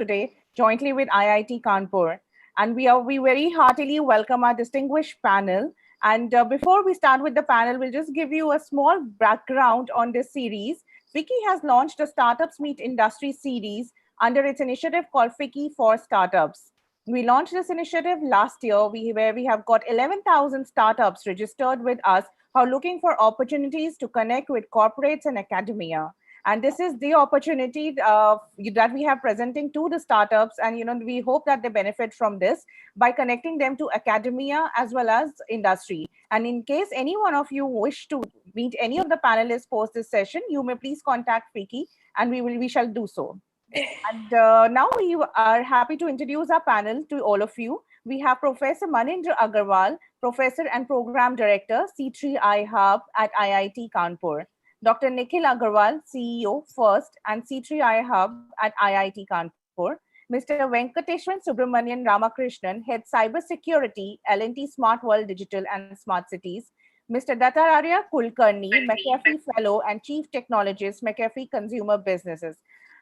today jointly with IIT Kanpur. And we very heartily welcome our distinguished panel. And before we start with the panel, we'll just give you a small background on this series. FICCI has launched a Startups Meet Industry series under its initiative called FICCI for Startups. We launched this initiative last year where we have got 11,000 startups registered with us who are looking for opportunities to connect with corporates and academia. And this is the opportunity that we have presenting to the startups. And we hope that they benefit from this by connecting them to academia as well as industry. And in case any one of you wish to meet any of the panelists post this session, you may please contact FICCI and we shall do so. And now we are happy to introduce our panel to all of you. We have Professor Manindra Agarwal, Professor and Program Director, C3I Hub at IIT Kanpur. Dr. Nikhil Agarwal, CEO, FIRST and C3I Hub at IIT Kanpur. Mr. Venkateshwaran Subramanian Ramakrishnan, Head Cybersecurity, L&T Smart World Digital and Smart Cities. Mr. Dattararya Kulkarni, McAfee Fellow and Chief Technologist, McAfee Consumer Businesses.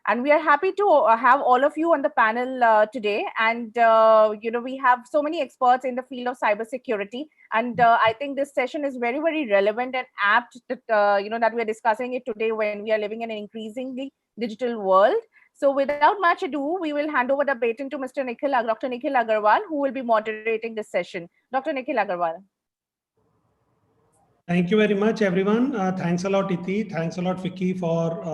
And we are happy to have all of you on the panel today. And, we have so many experts in the field of cybersecurity. And I think this session is very, very relevant and apt that, that we are discussing it today when we are living in an increasingly digital world. So without much ado, we will hand over the baton to Dr. Nikhil Agarwal, who will be moderating this session. Dr. Nikhil Agarwal. Thank you very much, everyone. Thanks a lot, Iti. Thanks a lot, FICCI, for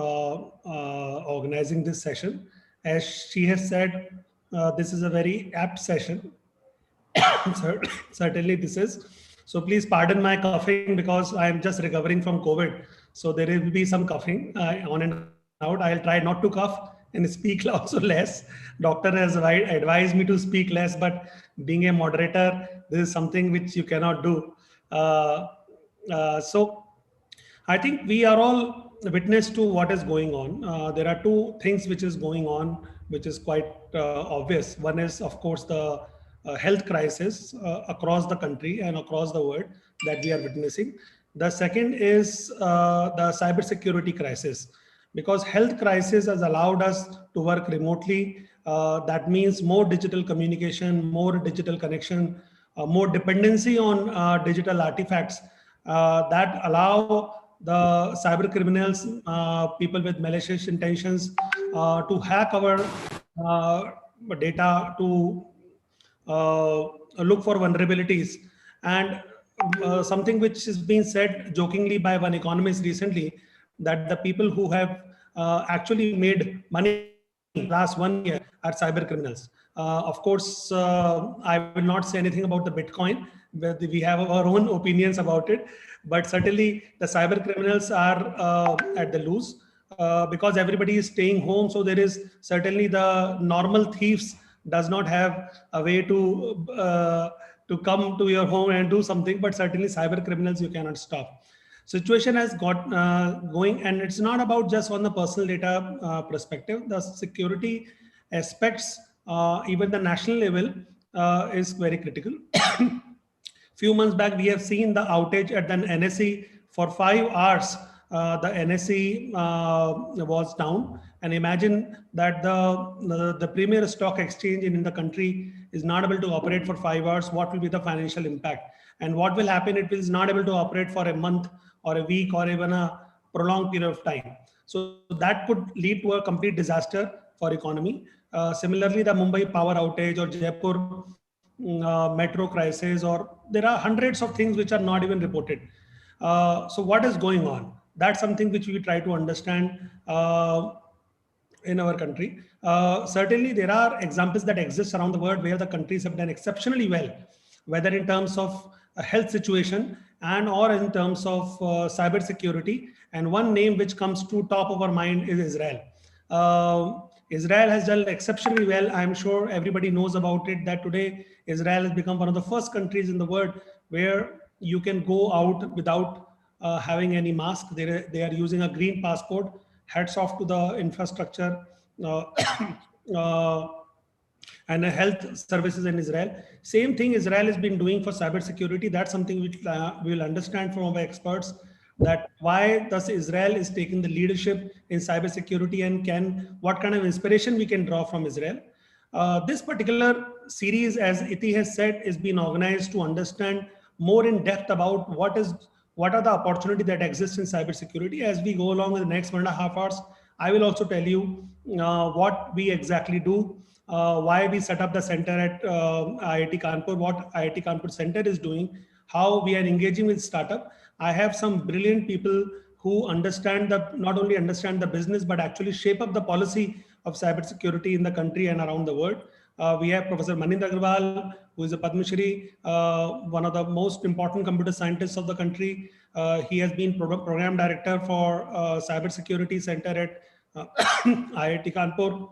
organizing this session. As she has said, this is a very apt session. Certainly this is. So please pardon my coughing because I am just recovering from COVID. So there will be some coughing on and out. I'll try not to cough and speak also less. Doctor has advised me to speak less, but being a moderator, this is something which you cannot do. So I think we are all witness to what is going on. There are two things which is going on, which is quite obvious. One is, of course, the health crisis across the country and across the world that we are witnessing. The second is the cybersecurity crisis, because health crisis has allowed us to work remotely. That means more digital communication, more digital connection, more dependency on digital artifacts that allow the cyber criminals, people with malicious intentions, to hack our data, to look for vulnerabilities. And something which is being said jokingly by one economist recently, that the people who have actually made money last 1 year are cyber criminals. Of course, I will not say anything about the Bitcoin. We have our own opinions about it, but certainly the cyber criminals are at the loose because everybody is staying home. So there is certainly the normal thieves does not have a way to come to your home and do something, but certainly cyber criminals you cannot stop. Situation has got going, and it's not about just on the personal data perspective. The security aspects, even the national level, is very critical. Few months back, we have seen the outage at the NSE for 5 hours. The NSE was down, and imagine that the premier stock exchange in the country is not able to operate for 5 hours. What will be the financial impact? And what will happen? It is not able to operate for a month or a week or even a prolonged period of time. So that could lead to a complete disaster for economy. Similarly, the Mumbai power outage or Jaipur metro crisis, or there are hundreds of things which are not even reported. So what is going on? That's something which we try to understand in our country. Certainly, there are examples that exist around the world where the countries have done exceptionally well, whether in terms of a health situation and or in terms of cyber security. And one name which comes to top of our mind is Israel. Israel has done exceptionally well. I'm sure everybody knows about it, that today Israel has become one of the first countries in the world where you can go out without having any mask. They are using a green passport. Hats off to the infrastructure and health services in Israel. Same thing Israel has been doing for cybersecurity. That's something which we will understand from our experts. that why does Israel is taking the leadership in cybersecurity, and what kind of inspiration we can draw from Israel. This particular series, as Iti has said, is being organized to understand more in depth about what are the opportunities that exist in cybersecurity. As we go along in the next 1.5 hours, I will also tell you what we exactly do, why we set up the center at IIT Kanpur, what IIT Kanpur Center is doing, how we are engaging with startup. I have some brilliant people who not only understand the business, but actually shape up the policy of cybersecurity in the country and around the world. We have Professor Maninder Agarwal, who is a Padma Shri, one of the most important computer scientists of the country. He has been program director for cybersecurity center at IIT Kanpur.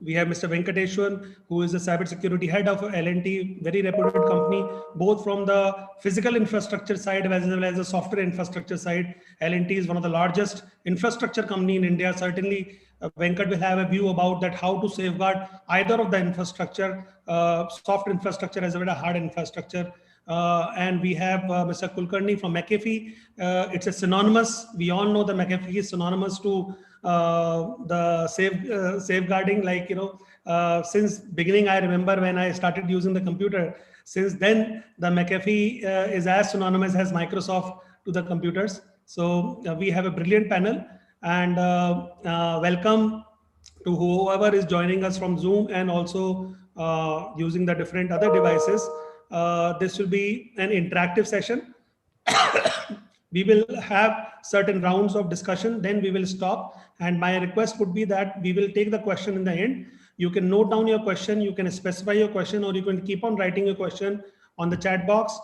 We have Mr. Venkateshwan, who is the cybersecurity head of L&T, very reputed company, both from the physical infrastructure side as well as the software infrastructure side. L&T is one of the largest infrastructure company in India. Certainly, Venkat will have a view about that, how to safeguard either of the infrastructure, soft infrastructure as well as hard infrastructure. And we have Mr. Kulkarni from McAfee. It's a synonymous. We all know that McAfee is synonymous to the safeguarding. Like, since beginning, I remember when I started using the computer. Since then, the McAfee is as synonymous as Microsoft to the computers. So we have a brilliant panel, and welcome to whoever is joining us from Zoom and also using the different other devices. This will be an interactive session. We will have certain rounds of discussion, then we will stop. And my request would be that we will take the question in the end. You can note down your question, you can specify your question, or you can keep on writing your question on the chat box.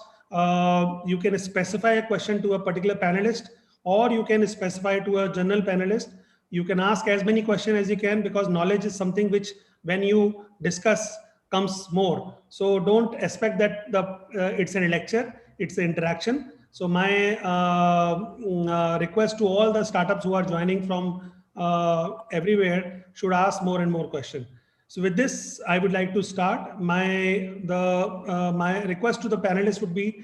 You can specify a question to a particular panelist, or you can specify to a general panelist. You can ask as many questions as you can, because knowledge is something which, when you discuss, comes more. So don't expect that it's a lecture, it's an interaction. So my request to all the startups who are joining from everywhere should ask more and more questions. So with this, I would like to start. My request to the panelists would be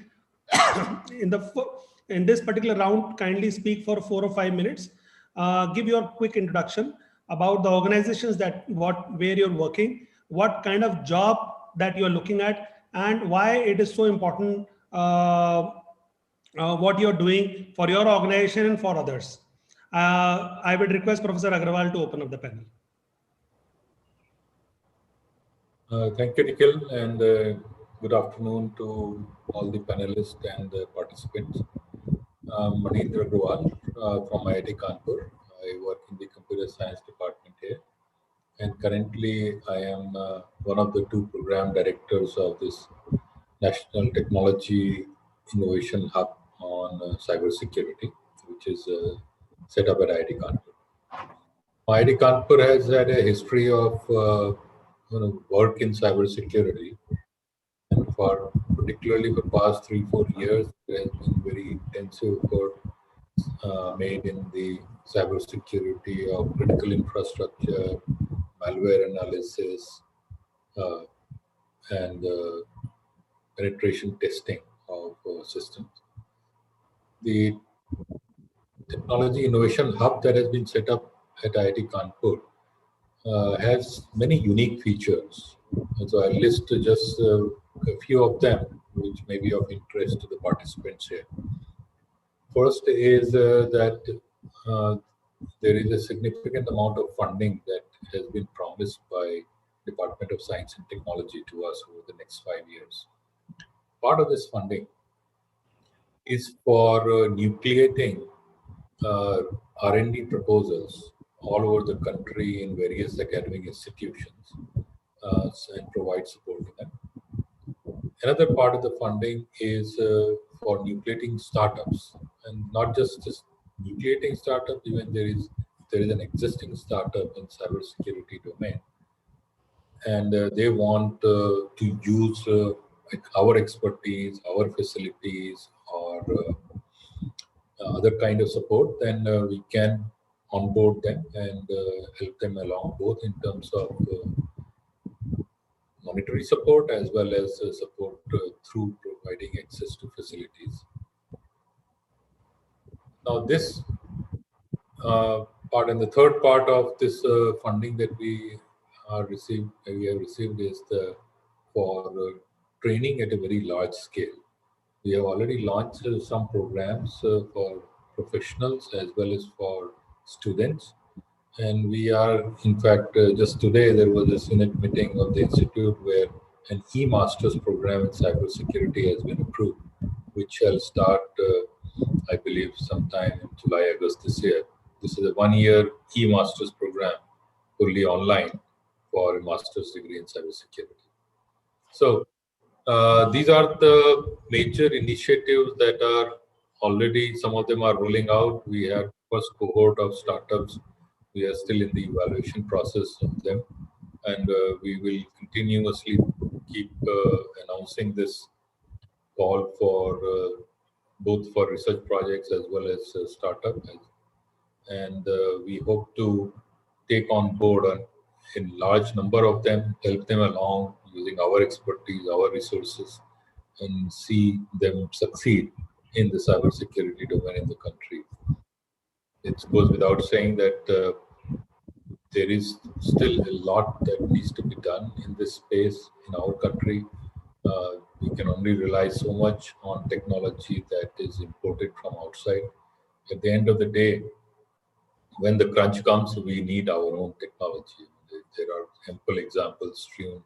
in this particular round, kindly speak for 4 or 5 minutes. Give your quick introduction about the organizations where you're working, what kind of job that you're looking at, and why it is so important what you're doing for your organization and for others. I would request Professor Agarwal to open up the panel. Thank you, Nikhil, and good afternoon to all the panelists and participants. Maninder Agarwal from IIT Kanpur. I work in the computer science department here, and currently I am one of the 2 program directors of this National Technology Innovation Hub on cybersecurity, which is set up at IIT Kanpur. IIT Kanpur has had a history of work in cybersecurity, and particularly for past 3-4 years, there has been very intensive work made in the cybersecurity of critical infrastructure, malware analysis, and penetration testing of systems. The Technology Innovation Hub that has been set up at IIT Kanpur has many unique features. And so I'll list just a few of them, which may be of interest to the participants here. First is that there is a significant amount of funding that has been promised by Department of Science and Technology to us over the next 5 years. Part of this funding is for nucleating R&D proposals all over the country in various academic institutions and provide support to them. Another part of the funding is for nucleating startups, and not just nucleating startups. Even there is an existing startup in cybersecurity domain, and they want to use like our expertise, our facilities, or other kind of support. Then we can onboard them and help them along, both in terms of monetary support as well as support through providing access to facilities. Now this part and the third part of this funding that we have received is for training at a very large scale. We have already launched some programs for professionals as well as for students. And we are, in fact, just today there was a Senate meeting of the Institute where an e-masters program in cybersecurity has been approved, which shall start, I believe, sometime in July, August this year. This is a 1-year e-masters program, fully online, for a master's degree in cybersecurity. So these are the major initiatives that are already, some of them are rolling out. We have first cohort of startups. We are still in the evaluation process of them. And we will continuously keep announcing this call for both for research projects as well as startups. And we hope to take on board a large number of them, help them along using our expertise, our resources, and see them succeed in the cybersecurity domain in the country. It goes without saying that there is still a lot that needs to be done in this space in our country. We can only rely so much on technology that is imported from outside. At the end of the day, when the crunch comes, we need our own technology. There are ample examples strewn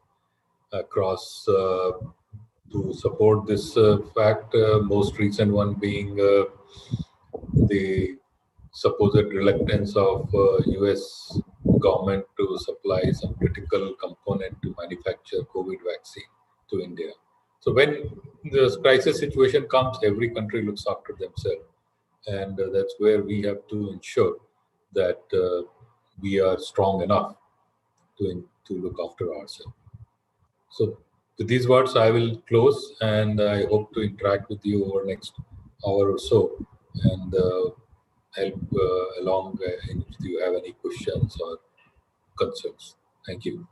across to support this fact. Most recent one being the supposed reluctance of US government to supply some critical component to manufacture COVID vaccine to India. So when this crisis situation comes, every country looks after themselves. And that's where we have to ensure that we are strong enough to look after ourselves. So with these words, I will close, and I hope to interact with you over next hour or so and help along if you have any questions or concerns. Thank you.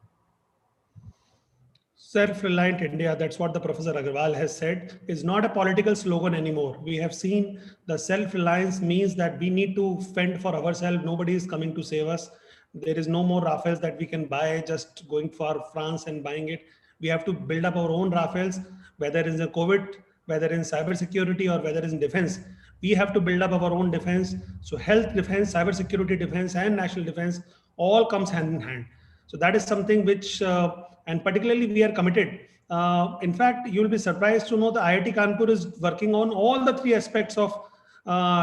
Self-reliant India, that's what the Professor Agarwal has said, is not a political slogan anymore. We have seen the self-reliance means that we need to fend for ourselves. Nobody is coming to save us. There is no more Rafales that we can buy just going for France and buying it. We have to build up our own Rafales, whether it's in COVID, whether in cybersecurity, or whether it's in defense. We have to build up our own defense. So health defense, cybersecurity defense, and national defense all comes hand in hand. So that is something which, and particularly we are committed. In fact, you'll be surprised to know the IIT Kanpur is working on all the 3 aspects of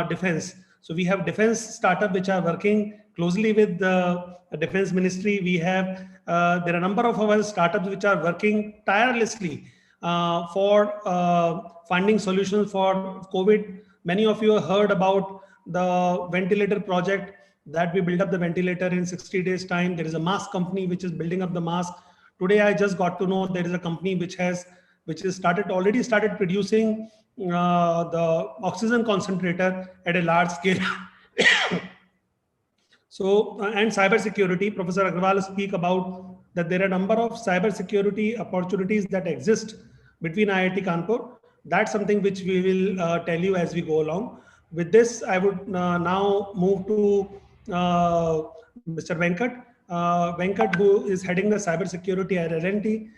defense. So we have defense startup which are working closely with the defense ministry. We have, there are a number of our startups which are working tirelessly for finding solutions for COVID. Many of you have heard about the ventilator project that we build up the ventilator in 60 days time. There is a mask company which is building up the mask. Today, I just got to know there is a company which already started producing the oxygen concentrator at a large scale. So, and cybersecurity, Professor Agarwal will speak about that there are a number of cybersecurity opportunities that exist between IIT Kanpur. That's something which we will tell you as we go along. With this, I would now move to Mr. Venkat. Venkat, who is heading the cybersecurity at L&T.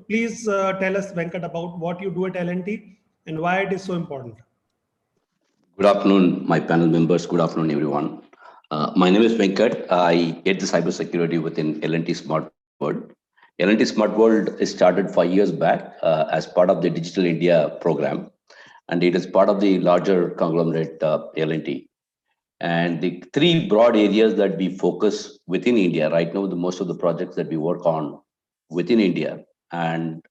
Please tell us, Venkat, about what you do at L&T and why it is so important. Good afternoon, my panel members. Good afternoon, everyone. My name is Venkat. I head the cybersecurity within L&T Smart World. L&T Smart World is started 5 years back as part of the Digital India program, and it is part of the larger conglomerate L&T. And the 3 broad areas that we focus within India right now, most of the projects that we work on within India, and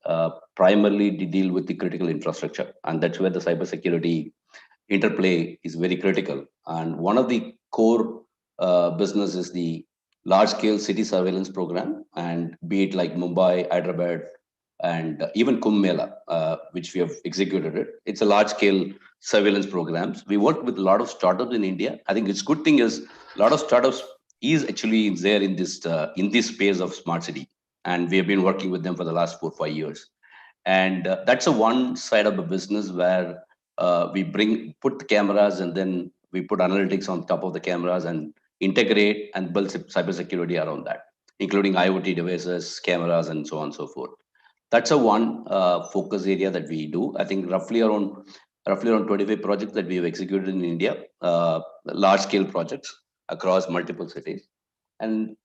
primarily deal with the critical infrastructure, and that's where the cybersecurity interplay is very critical. And one of the core business is the large-scale city surveillance program, and be it like Mumbai, Hyderabad, and even Kumbh Mela, which we have executed it. It's a large-scale surveillance programs. We work with a lot of startups in India. I think it's good thing is a lot of startups is actually there in this space of smart city, and we have been working with them for the last 4 or 5 years. And that's a one side of the business where we put the cameras, and then We put analytics on top of the cameras and integrate and build cybersecurity around that, including IoT devices, cameras, and so on and so forth. That's a one focus area that we do. I think roughly around 25 projects that we have executed in India, large scale projects across multiple cities. And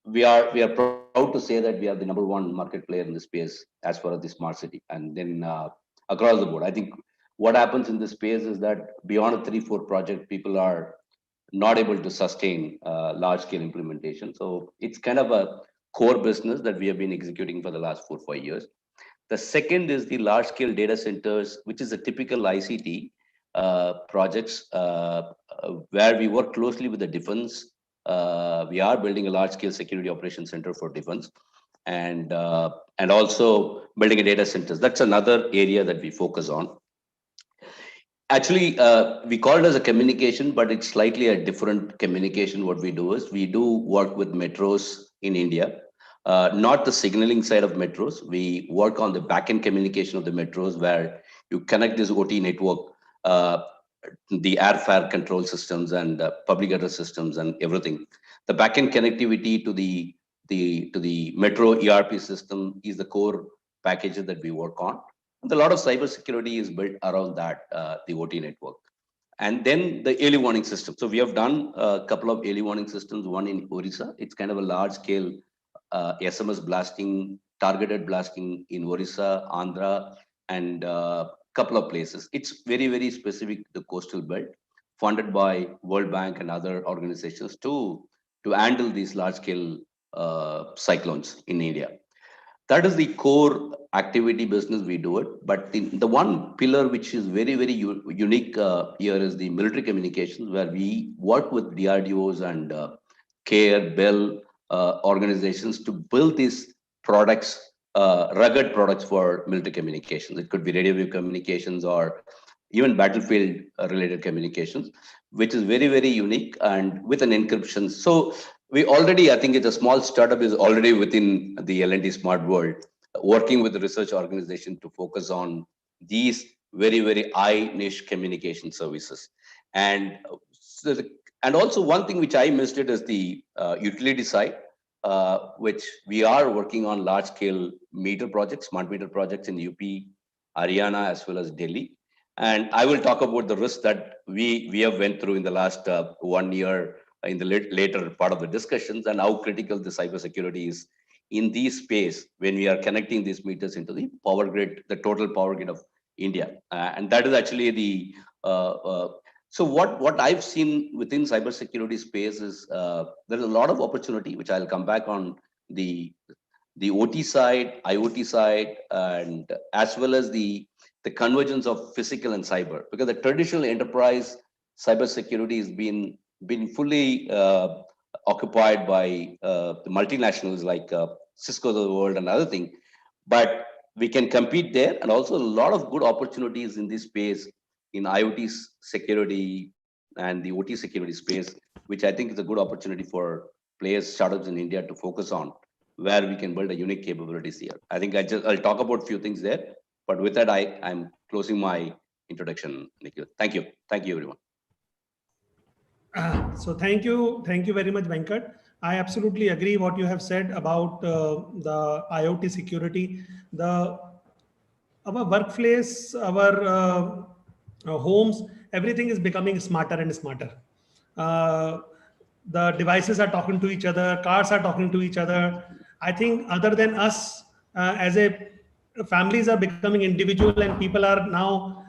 we are proud to say that we are the #1 market player in this space as far as the smart city. And then across the board, I think what happens in this space is that beyond a 3-4 project, people are not able to sustain large scale implementation. So it's kind of a core business that we have been executing for the last 4-5 years. The second is the large scale data centers, which is a typical ICT projects where we work closely with the defense. We are building a large scale security operations center for defense, and also building a data centers. That's another area that we focus on. Actually, we call it as a communication, but it's slightly a different communication. What we do is we do work with metros in India, not the signaling side of metros. We work on the backend communication of the metros, where you connect this OT network, the airfare control systems and public address systems and everything. The backend connectivity to the metro ERP system is the core packages that we work on. And a lot of cybersecurity is built around that, the OT network. And then the early warning system. So we have done a couple of early warning systems, one in Orissa. It's kind of a large scale SMS blasting, targeted blasting in Orissa, Andhra, and couple of places. It's very, very specific to the coastal belt, funded by World Bank and other organizations to handle these large scale cyclones in India. That is the core activity business we do it. But the one pillar which is very, very unique here is the military communications, where we work with DRDOs and CARE, BEL organizations to build these products, rugged products for military communications. It could be radio wave communications or even battlefield related communications, which is very, very unique and with an encryption. So we already, I think it's a small startup is already within the L&T Smart World, working with the research organization to focus on these very, very high niche communication services. And also one thing which I missed it is the utility side, which we are working on large scale meter projects, smart meter projects in UP, Haryana, as well as Delhi. And I will talk about the risks that we have went through in the last 1 year in the later part of the discussions, and how critical the cybersecurity is in this space when we are connecting these meters into the power grid, the total power grid of India. And that is actually the, so what I've seen within cybersecurity space is there's a lot of opportunity, which I'll come back on the OT side, IoT side, and as well as the convergence of physical and cyber, because the traditional enterprise cybersecurity has been fully occupied by the multinationals like Cisco of the world and other thing, but we can compete there, and also a lot of good opportunities in this space in IoT security and the OT security space, which I think is a good opportunity for players, startups in India to focus on, where we can build a unique capabilities here. I think I'll talk about a few things there, but with that, I'm closing my introduction, Nikhil. Thank you, everyone. So thank you very much, Venkat. I absolutely agree what you have said about the IoT security. Our workplace, our homes, everything is becoming smarter and smarter. The devices are talking to each other, cars are talking to each other. I think other than us, as a families are becoming individual, and people are now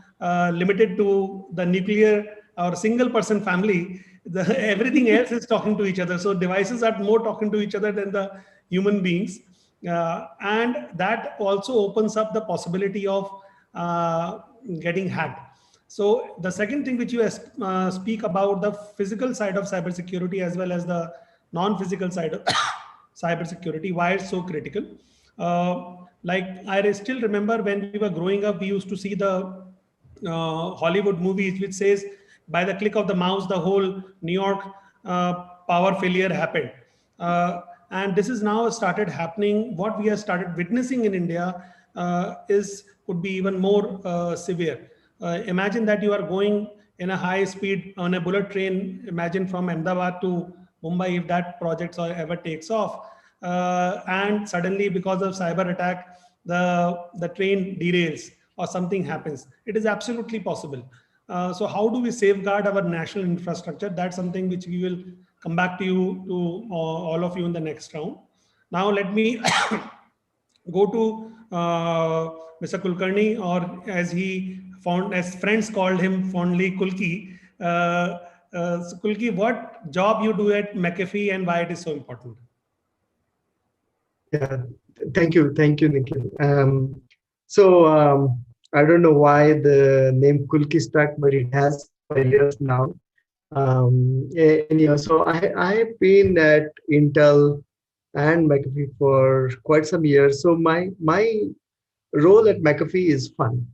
limited to the nuclear or single person family. Everything else is talking to each other. So devices are more talking to each other than the human beings. And that also opens up the possibility of getting hacked. So the second thing which you speak about, the physical side of cybersecurity as well as the non-physical side of cybersecurity, why it's so critical. Like I still remember when we were growing up, we used to see the Hollywood movies which says by the click of the mouse, the whole New York power failure happened. And this is now started happening. What we have started witnessing in India could be even more severe. Imagine that you are going in a high speed on a bullet train. Imagine from Ahmedabad to Mumbai, if that project ever takes off, and suddenly because of cyber attack, the train derails or something happens. It is absolutely possible. So how do we safeguard our national infrastructure? That's something which we will come back to you, to all of you in the next round. Now let me go to Mr. Kulkarni, or as friends called him fondly, Kulki. So Kulki, what job you do at McAfee and why it is so important? Yeah, thank you, Nikhil. I don't know why the name Kulki stuck, but it has for years now. Anyhow, so I've been at Intel and McAfee for quite some years. So my role at McAfee is fun.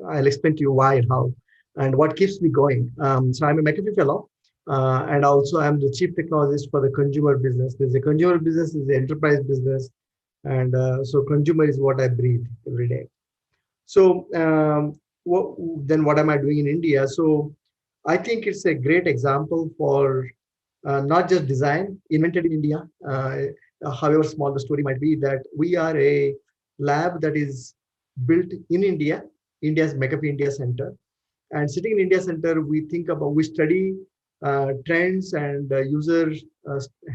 I'll explain to you why and how, and what keeps me going. So I'm a McAfee fellow, and also I'm the chief technologist for the consumer business. There's a consumer business, there's the enterprise business, and so consumer is what I breathe every day. So what am I doing in India? So I think it's a great example for not just design invented in India, however small the story might be, that we are a lab that is built in India, India's McAfee India Center. And sitting in India Center, we study trends and user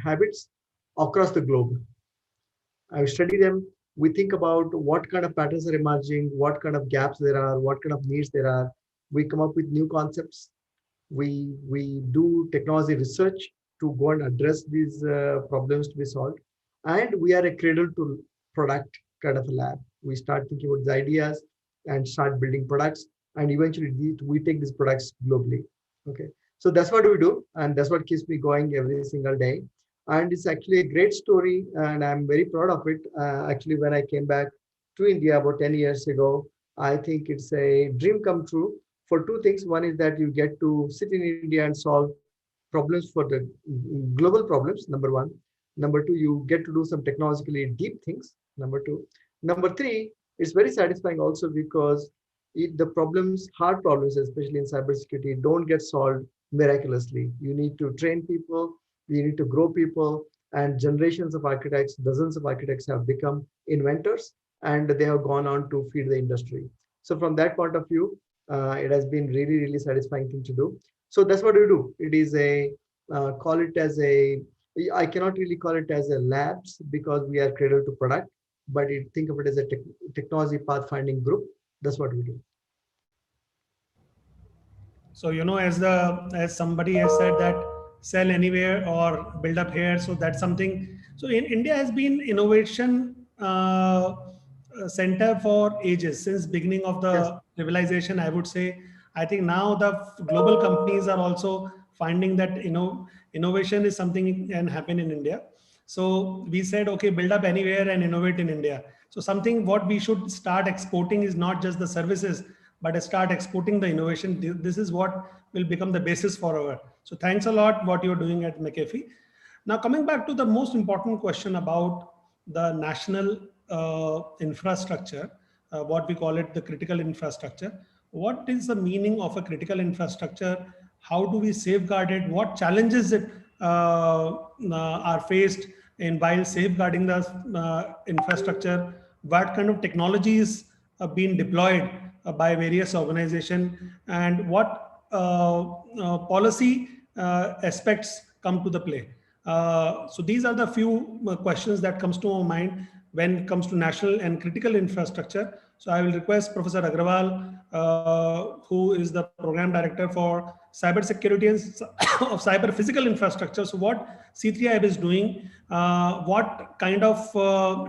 habits across the globe. I study them. We think about what kind of patterns are emerging, what kind of gaps there are, what kind of needs there are. We come up with new concepts. We do technology research to go and address these problems to be solved. And we are a cradle to product kind of a lab. We start thinking about the ideas and start building products. And eventually we take these products globally. Okay. So that's what we do. And that's what keeps me going every single day. And it's actually a great story. And I'm very proud of it. Actually, when I came back to India about 10 years ago, I think it's a dream come true for two things. One is that you get to sit in India and solve problems for the global problems, number one. Number two, you get to do some technologically deep things, number two. Number three, it's very satisfying also because the problems, hard problems, especially in cybersecurity, don't get solved miraculously. You need to train people, you need to grow people, and generations of architects, dozens of architects have become inventors, and they have gone on to feed the industry. So from that point of view, it has been really, really satisfying thing to do. So that's what we do. It is I cannot really call it as a labs because we are cradle to product, but think of it as a technology pathfinding group. That's what we do. So, as somebody has said that sell anywhere or build up here. So that's something. So in India has been innovation center for ages, since beginning of the civilization, I would say. I think now the global companies are also finding that innovation is something that can happen in India. So we said, okay, build up anywhere and innovate in India. So something what we should start exporting is not just the services, but start exporting the innovation. This is what will become the basis for our. So thanks a lot what you're doing at McAfee. Now coming back to the most important question about the national infrastructure, what we call it, the critical infrastructure. What is the meaning of a critical infrastructure? How do we safeguard it? What challenges are faced while safeguarding the infrastructure? What kind of technologies are being deployed by various organizations, and what policy aspects come to the play? So these are the few questions that comes to my mind when it comes to national and critical infrastructure. So I will request Professor Agrawal, who is the program director for cybersecurity and of cyber physical infrastructure. So what C3IB is doing, what kind of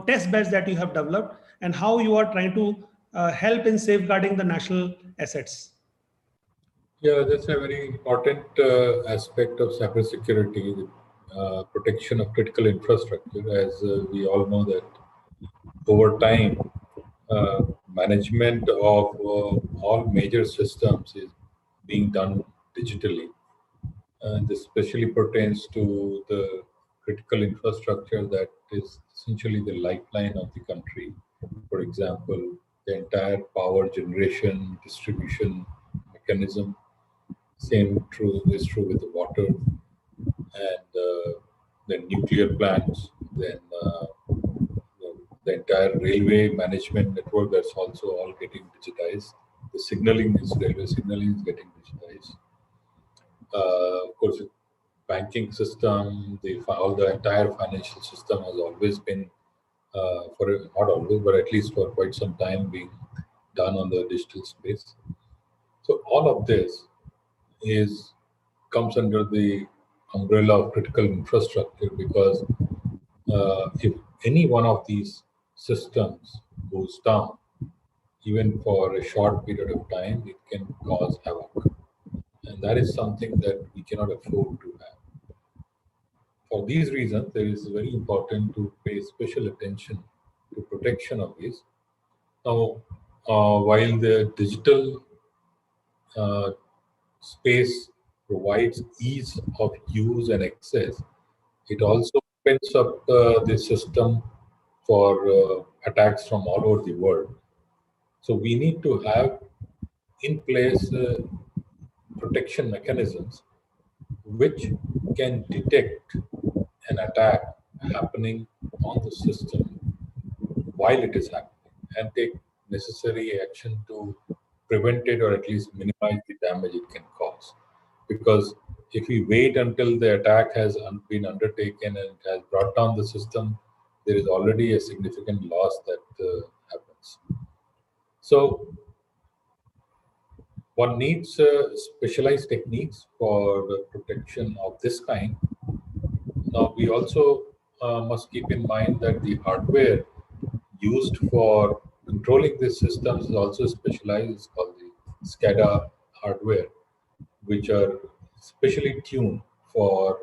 test beds that you have developed, and how you are trying to help in safeguarding the national assets. Yeah, that's a very important aspect of cybersecurity, protection of critical infrastructure. As we all know that over time, management of all major systems is being done digitally. And this especially pertains to the critical infrastructure that is essentially the lifeline of the country. For example, the entire power generation, distribution mechanism, Same is true with the water and then nuclear plants, then the entire railway management network, that's also all getting digitized. The railway signaling is getting digitized. Of course, the banking system, all the entire financial system has always been, not always, but at least for quite some time, being done on the digital space. So all of this comes under the umbrella of critical infrastructure, because if any one of these systems goes down, even for a short period of time, it can cause havoc. And that is something that we cannot afford to have. For these reasons, it is very important to pay special attention to protection of these. Now, while the digital space provides ease of use and access, it also opens up the system for attacks from all over the world. So we need to have in place protection mechanisms which can detect an attack happening on the system while it is happening and take necessary action to prevent it or at least minimize the damage it can cause. Because if we wait until the attack has been undertaken and it has brought down the system, there is already a significant loss that happens. So one needs specialized techniques for the protection of this kind. Now, we also must keep in mind that the hardware used for controlling these systems is also specialized. It's called the SCADA hardware, which are specially tuned for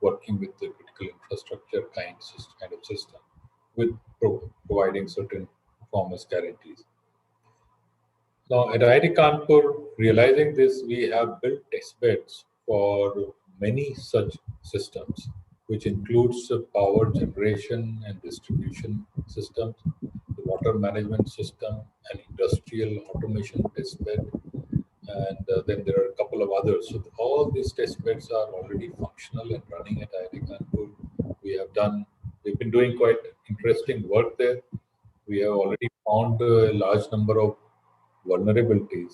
working with the critical infrastructure kind of system, with providing certain performance guarantees. Now, at IIT Kanpur, realizing this, we have built testbeds for many such systems, which includes power generation and distribution systems, the water management system, an industrial automation testbed, and then there are a couple of others. So all these testbeds are already functional and running at IIT Kanpur. We've been doing quite interesting work there. We have already found a large number of vulnerabilities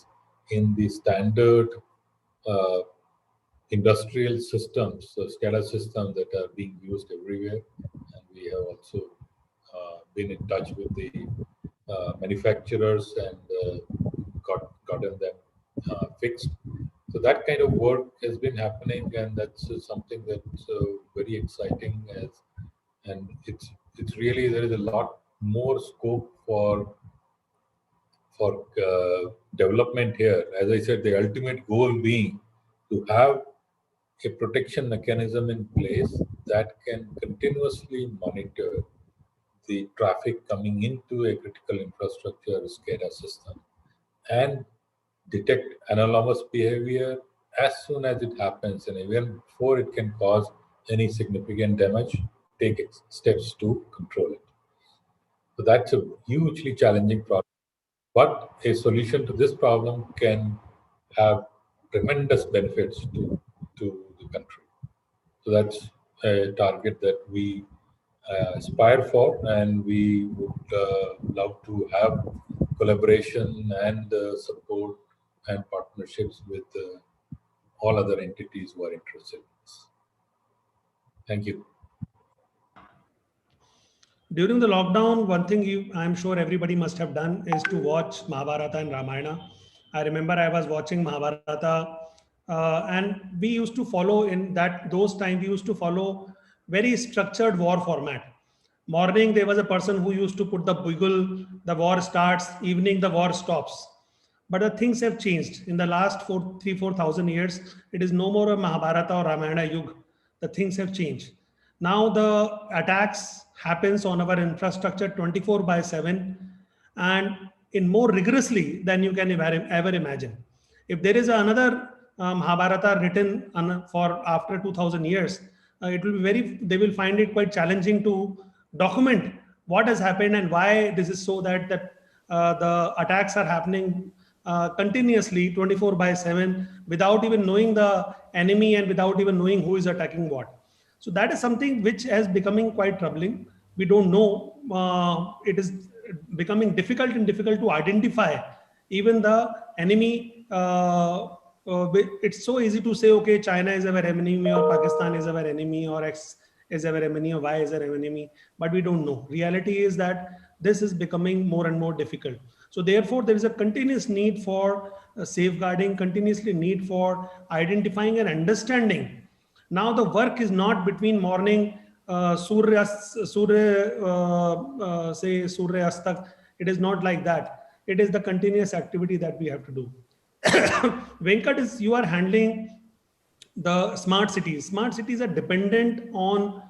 in the standard industrial systems, SCADA systems that are being used everywhere. And we have also been in touch with the manufacturers and gotten them fixed. So that kind of work has been happening, and that's something that's very exciting. And it's really, there is a lot more scope for development here. As I said, the ultimate goal being to have a protection mechanism in place that can continuously monitor the traffic coming into a critical infrastructure SCADA system and detect anomalous behavior as soon as it happens, and even before it can cause any significant damage, take steps to control it. So that's a hugely challenging problem. But a solution to this problem can have tremendous benefits to the country. So that's a target that we aspire for, and we would love to have collaboration and support and partnerships with all other entities who are interested in this. Thank you. During the lockdown, one thing I'm sure everybody must have done is to watch Mahabharata and Ramayana. I remember I was watching Mahabharata, and we used to follow those times. We used to follow very structured war format. Morning, there was a person who used to put the bugle, the war starts. Evening, the war stops. But the things have changed in the last 4,000 years. It is no more a Mahabharata or Ramayana Yug. The things have changed. Now the attacks happens on our infrastructure 24/7 and in more rigorously than you can ever imagine. If there is another Mahabharata written for after 2000 years, it will be they will find it quite challenging to document what has happened and why this is so that the attacks are happening continuously 24/7 without even knowing the enemy and without even knowing who is attacking what. So that is something which has becoming quite troubling. We don't know. It is becoming difficult to identify even the enemy. It's so easy to say, okay, China is our enemy, or Pakistan is our enemy, or X is our enemy, or Y is our enemy, but we don't know. Reality is that this is becoming more and more difficult. So therefore, there is a continuous need for safeguarding, continuously need for identifying and understanding. Now the work is not between morning, Surya Astak. It is not like that. It is the continuous activity that we have to do. Venkat, is you are handling the smart cities. Smart cities are dependent on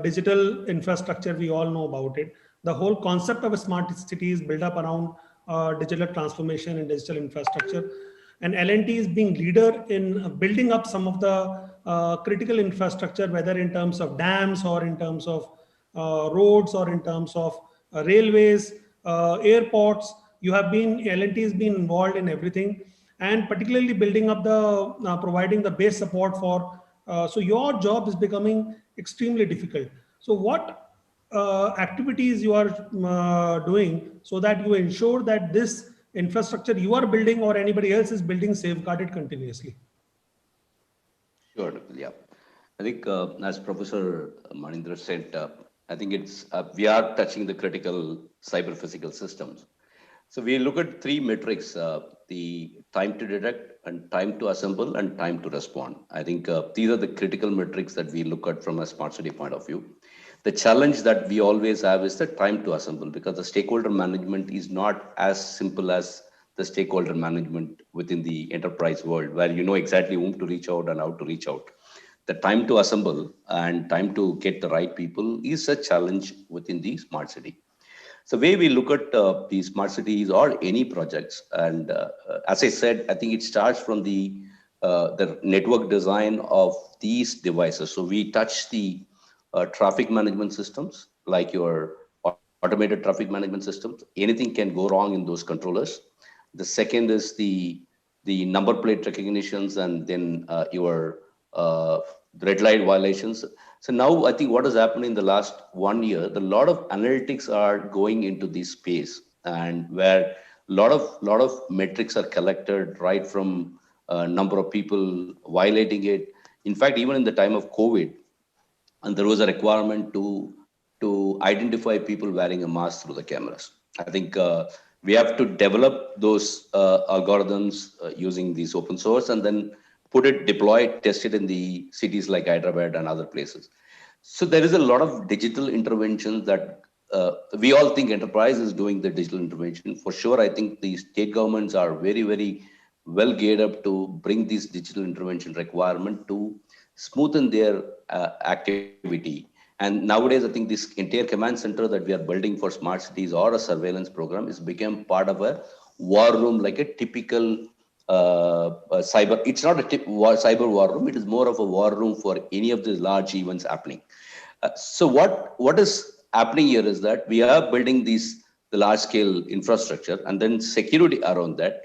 digital infrastructure. We all know about it. The whole concept of a smart city is built up around digital transformation and digital infrastructure. And L&T is being leader in building up some of the critical infrastructure, whether in terms of dams or in terms of roads or in terms of railways, airports. You have been, L&T has been involved in everything, and particularly building up the, providing the base support for, so your job is becoming extremely difficult. So what activities you are doing so that you ensure that this infrastructure you are building or anybody else is building safeguarded continuously? Sure, yeah. I think as Professor Manindra said, I think it's, we are touching the critical cyber physical systems. So we look at three metrics, the time to detect and time to assemble and time to respond. I think these are the critical metrics that we look at from a smart city point of view. The challenge that we always have is the time to assemble, because the stakeholder management is not as simple as the stakeholder management within the enterprise world, where you know exactly whom to reach out and how to reach out. The time to assemble and time to get the right people is a challenge within the smart city. So way we look at the smart cities or any projects, and as I said, I think it starts from the network design of these devices. So we touch the traffic management systems, like your automated traffic management systems. Anything can go wrong in those controllers. The second is the number plate recognitions, and then your red light violations. So now I think what has happened in the last 1 year, a lot of analytics are going into this space, and where a lot of metrics are collected, right from number of people violating it. In fact, even in the time of COVID, and there was a requirement to identify people wearing a mask through the cameras. I think we have to develop those algorithms using these open source, and then deploy it, test it in the cities like Hyderabad and other places. So there is a lot of digital interventions that we all think enterprise is doing the digital intervention. For sure, I think the state governments are very, very well geared up to bring this digital intervention requirement to smoothen their activity. And nowadays, I think this entire command center that we are building for smart cities or a surveillance program is become part of a war room, like a typical cyber. It's not a cyber war room. It is more of a war room for any of these large events happening. So what is happening here is that we are building the large scale infrastructure and then security around that.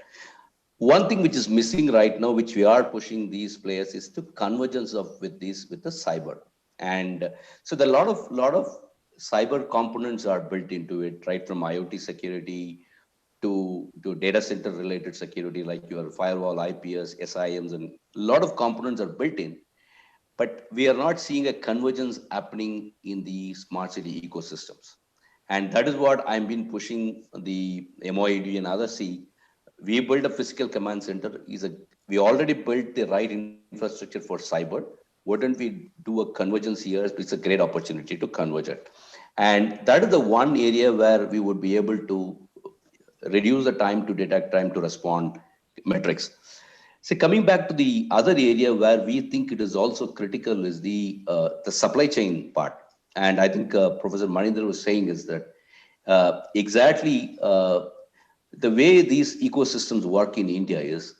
One thing which is missing right now, which we are pushing these players, is the convergence with the cyber. And so the lot of cyber components are built into it, right from IoT security to data center related security, like your firewall, IPS, SIMs, and a lot of components are built in. But we are not seeing a convergence happening in the smart city ecosystems. And that is what I've been pushing the MOID and others. See, we build a physical command center. We already built the right infrastructure for cyber. Wouldn't we do a convergence here? It's a great opportunity to converge it. And that is the one area where we would be able to reduce the time to detect, time to respond metrics. So coming back to the other area where we think it is also critical is the supply chain part. And I think Professor Manindra was saying is that exactly the way these ecosystems work in India is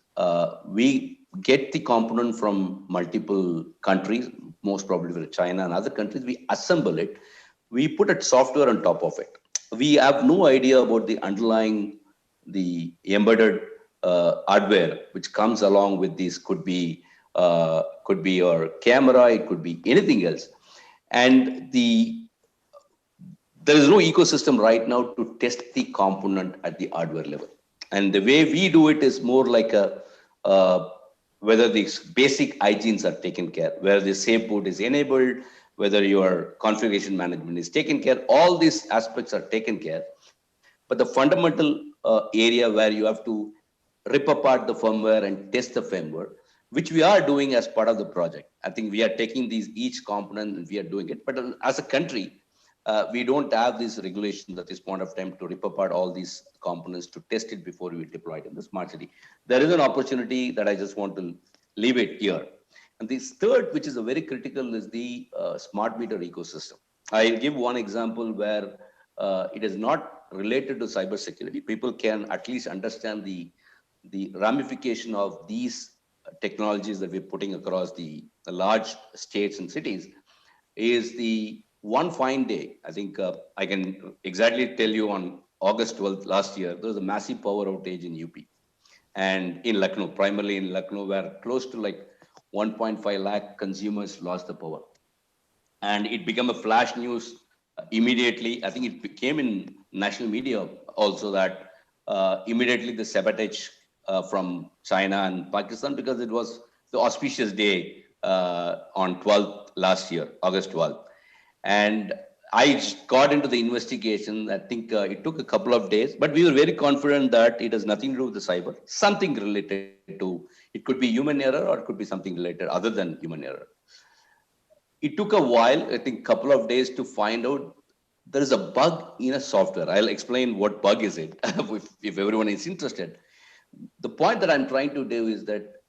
we get the component from multiple countries, most probably from China and other countries. We assemble it. We put a software on top of it. We have no idea about the underlying the embedded hardware which comes along with this could be your camera, it could be anything else. And there is no ecosystem right now to test the component at the hardware level. And the way we do it is more like whether these basic hygienes are taken care, whether the safe boot is enabled, whether your configuration management is taken care, all these aspects are taken care. But the fundamental area where you have to rip apart the firmware and test the firmware, which we are doing as part of the project. I think we are taking each component and we are doing it. But as a country, we don't have this regulation at this point of time to rip apart all these components to test it before we deploy it in the smart city. There is an opportunity that I just want to leave it here. And this third, which is a very critical, is the smart meter ecosystem. I'll give one example where it is not related to cybersecurity. People can at least understand the ramification of these technologies that we're putting across the large states and cities. Is the one fine day, I think I can exactly tell you, on August 12th last year, there was a massive power outage in UP and in Lucknow, primarily in Lucknow, where close to like 1.5 lakh consumers lost the power. And it became a flash news immediately. I think it became in national media also that immediately the sabotage from China and Pakistan, because it was the auspicious day on 12th last year, August 12th. And I got into the investigation. I think it took a couple of days, but we were very confident that it has nothing to do with the cyber, something related to, it could be human error or it could be something related other than human error. It took a while, I think a couple of days, to find out there is a bug in a software. I'll explain what bug is it if everyone is interested. The point that I'm trying to do is that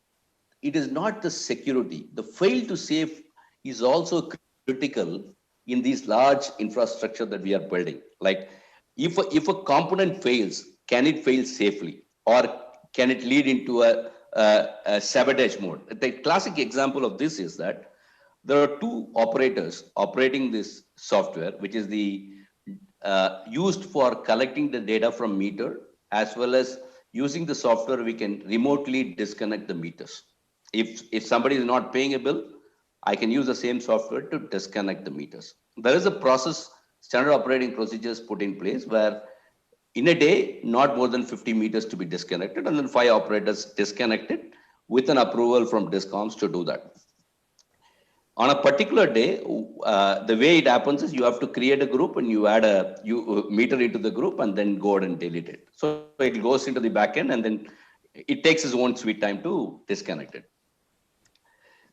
it is not the security. The fail to safe is also critical in these large infrastructure that we are building. Like if a component fails, can it fail safely, or can it lead into a sabotage mode? The classic example of this is that there are two operators operating this software, which is used for collecting the data from meter, as well as using the software, we can remotely disconnect the meters. If somebody is not paying a bill, I can use the same software to disconnect the meters. There is a process, standard operating procedures put in place where in a day, not more than 50 meters to be disconnected, and then 5 operators disconnected with an approval from DISCOMs to do that. On a particular day, the way it happens is you have to create a group and you add a meter into the group and then go ahead and delete it. So it goes into the backend and then it takes its own sweet time to disconnect it.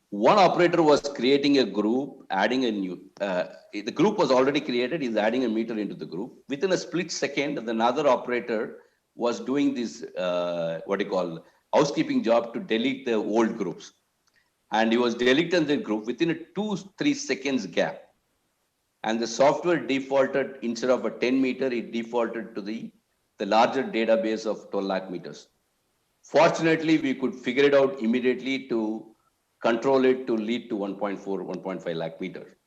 One operator was creating a group, adding a new, the group was already created, he's adding a meter into the group. Within a split second, another operator was doing this, housekeeping job to delete the old groups. And he was deleting the group within a 2-3 seconds gap. And the software defaulted, instead of a 10 meter, it defaulted to the larger database of 12 lakh meters. Fortunately, we could figure it out immediately to control it to lead to 1.4, 1.5 lakh meter.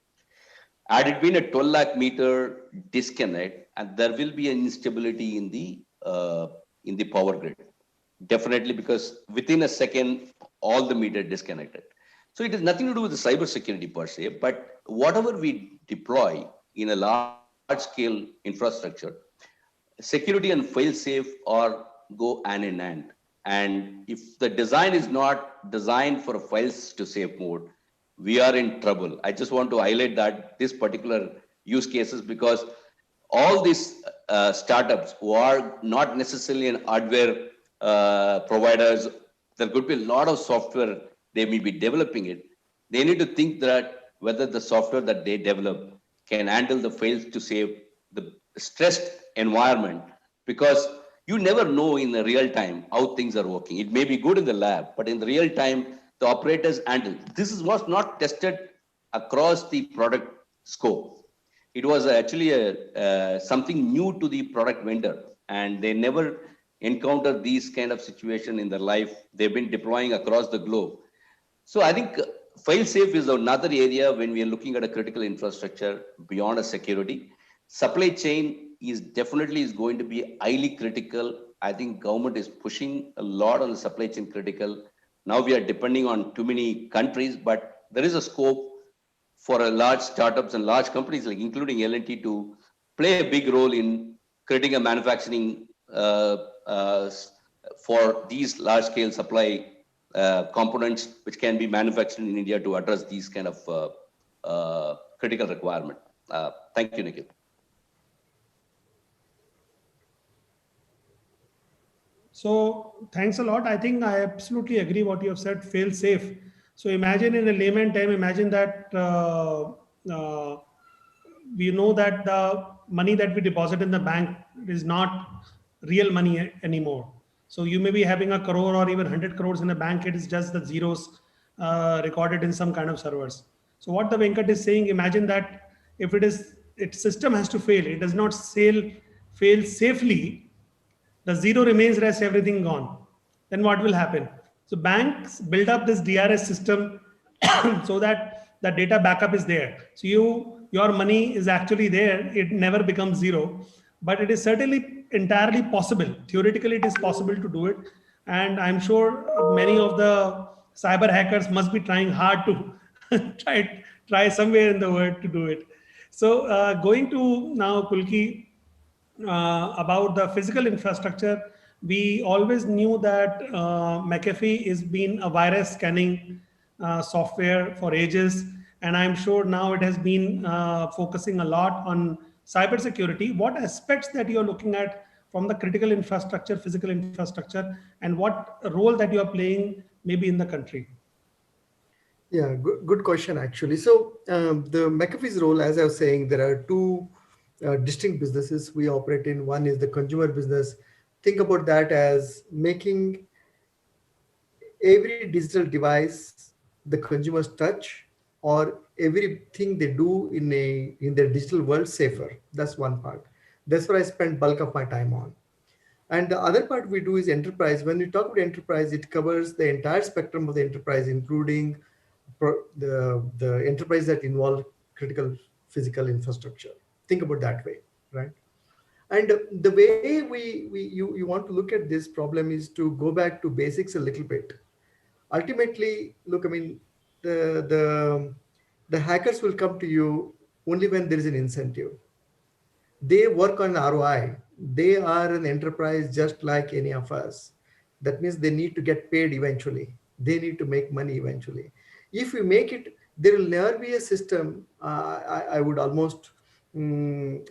Had it been a 12 lakh meter disconnect, and there will be an instability in the power grid. Definitely, because within a second, all the meter disconnected. So it has nothing to do with the cybersecurity per se, but whatever we deploy in a large scale infrastructure, security and fail-safe go hand in hand. And if the design is not designed for a fail-to-safe mode, we are in trouble. I just want to highlight that this particular use cases, because all these startups who are not necessarily an hardware providers, there could be a lot of software they may be developing it. They need to think that whether the software that they develop can handle the fails to save, the stressed environment, because you never know in the real time how things are working. It may be good in the lab, but in the real time, the operators handle. This was not tested across the product scope. It was actually something new to the product vendor, and they never encountered these kind of situation in their life. They've been deploying across the globe. So I think fail-safe is another area when we are looking at a critical infrastructure beyond a security. Supply chain is definitely going to be highly critical. I think government is pushing a lot on the supply chain critical. Now we are depending on too many countries, but there is a scope for a large startups and large companies like including L&T to play a big role in creating a manufacturing for these large scale supply components which can be manufactured in India to address these kind of critical requirement. Thank you, Nikhil. So thanks a lot. I think I absolutely agree what you have said, fail safe. So imagine in a layman term, imagine that we know that the money that we deposit in the bank is not real money anymore. So you may be having a crore or even 100 crores in a bank. It is just the zeros recorded in some kind of servers. So what the Venkat is saying, imagine that if its system has to fail, it does not fail safely, the zero remains, rest everything gone. Then what will happen? So banks build up this DRS system so that the data backup is there. So your money is actually there. It never becomes zero, but it is certainly entirely possible. Theoretically, it is possible to do it. And I'm sure many of the cyber hackers must be trying hard to try somewhere in the world to do it. So going to now Pulki, about the physical infrastructure, we always knew that McAfee has been a virus scanning software for ages. And I'm sure now it has been focusing a lot on cybersecurity. What aspects that you're looking at from the critical infrastructure, physical infrastructure, and what role that you're playing maybe in the country? Yeah, good question, actually. So the McAfee's role, as I was saying, there are two distinct businesses we operate in. One is the consumer business. Think about that as making every digital device the consumers touch or everything they do in their digital world safer. That's one part. That's what I spend bulk of my time on. And the other part we do is enterprise. When we talk about enterprise, it covers the entire spectrum of the enterprise, including the enterprise that involve critical physical infrastructure. Think about that way, right? And the way you want to look at this problem is to go back to basics a little bit. Ultimately, look, I mean, the hackers will come to you only when there is an incentive. They work on ROI. They are an enterprise just like any of us. That means they need to get paid eventually. They need to make money eventually. If we make it, there will never be a system. I would almost risk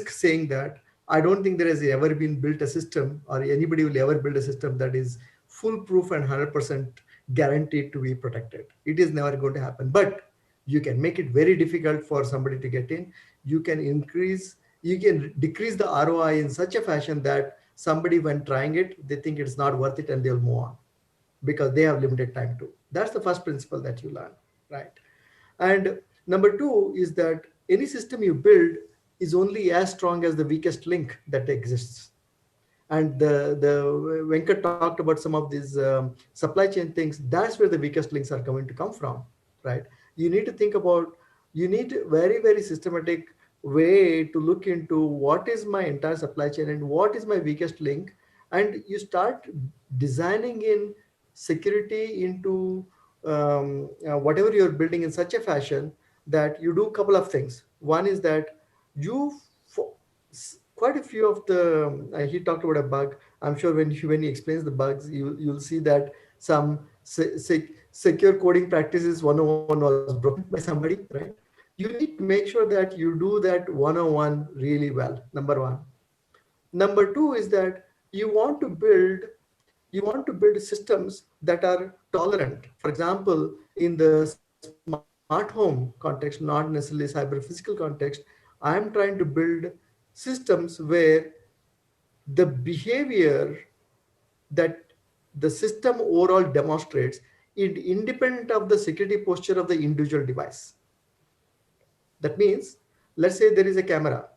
saying that I don't think there has ever been built a system, or anybody will ever build a system that is foolproof and 100% guaranteed to be protected. It is never going to happen. But you can make it very difficult for somebody to get in. You can decrease the ROI in such a fashion that somebody, when trying it, they think it's not worth it and they'll move on because they have limited time to. That's the first principle that you learn, right? And number two is that any system you build is only as strong as the weakest link that exists. And the Venkat talked about some of these supply chain things. That's where the weakest links are going to come from, right? You need to think about, you need very, very systematic way to look into what is my entire supply chain and what is my weakest link. And you start designing in security into whatever you're building in such a fashion that you do a couple of things. One is that quite a few of the, he talked about a bug. I'm sure when he explains the bugs, you'll see that some secure coding practices 101 was broken by somebody, right? You need to make sure that you do that 101 really well, number one. Number two is that you want to build systems that are tolerant. For example, in the smart home context, not necessarily cyber physical context, I'm trying to build systems where the behavior that the system overall demonstrates is independent of the security posture of the individual device. That means, let's say there is a camera,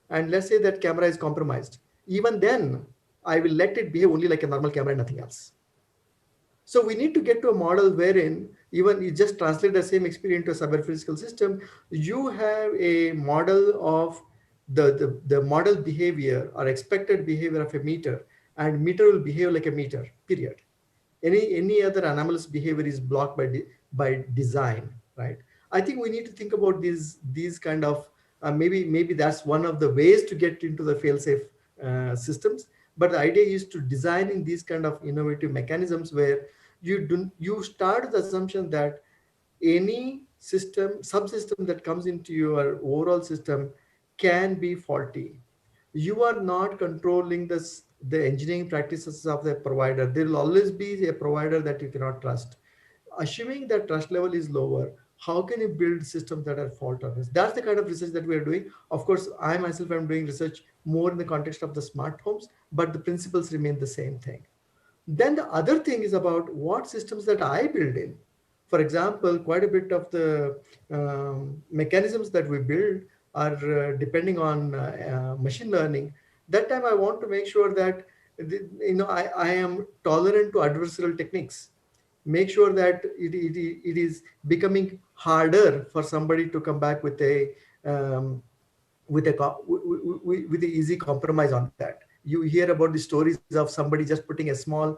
and let's say that camera is compromised. Even then, I will let it behave only like a normal camera and nothing else. So we need to get to a model wherein Even you just translate the same experience to a cyber-physical system, you have a model of the model behavior or expected behavior of a meter, and meter will behave like a meter, period. Any other anomalous behavior is blocked by design, right? I think we need to think about these kind of maybe that's one of the ways to get into the fail-safe systems. But the idea is to design in these kind of innovative mechanisms where you start with the assumption that any subsystem that comes into your overall system can be faulty. You are not controlling the engineering practices of the provider. There will always be a provider that you cannot trust. Assuming that trust level is lower, how can you build systems that are fault tolerant? That's the kind of research that we are doing. Of course, I myself am doing research more in the context of the smart homes, but the principles remain the same thing. Then the other thing is about what systems that I build in. For example, quite a bit of the mechanisms that we build are depending on machine learning. That time I want to make sure that I am tolerant to adversarial techniques. Make sure that it is becoming harder for somebody to come back with a with the easy compromise on that. You hear about the stories of somebody just putting a small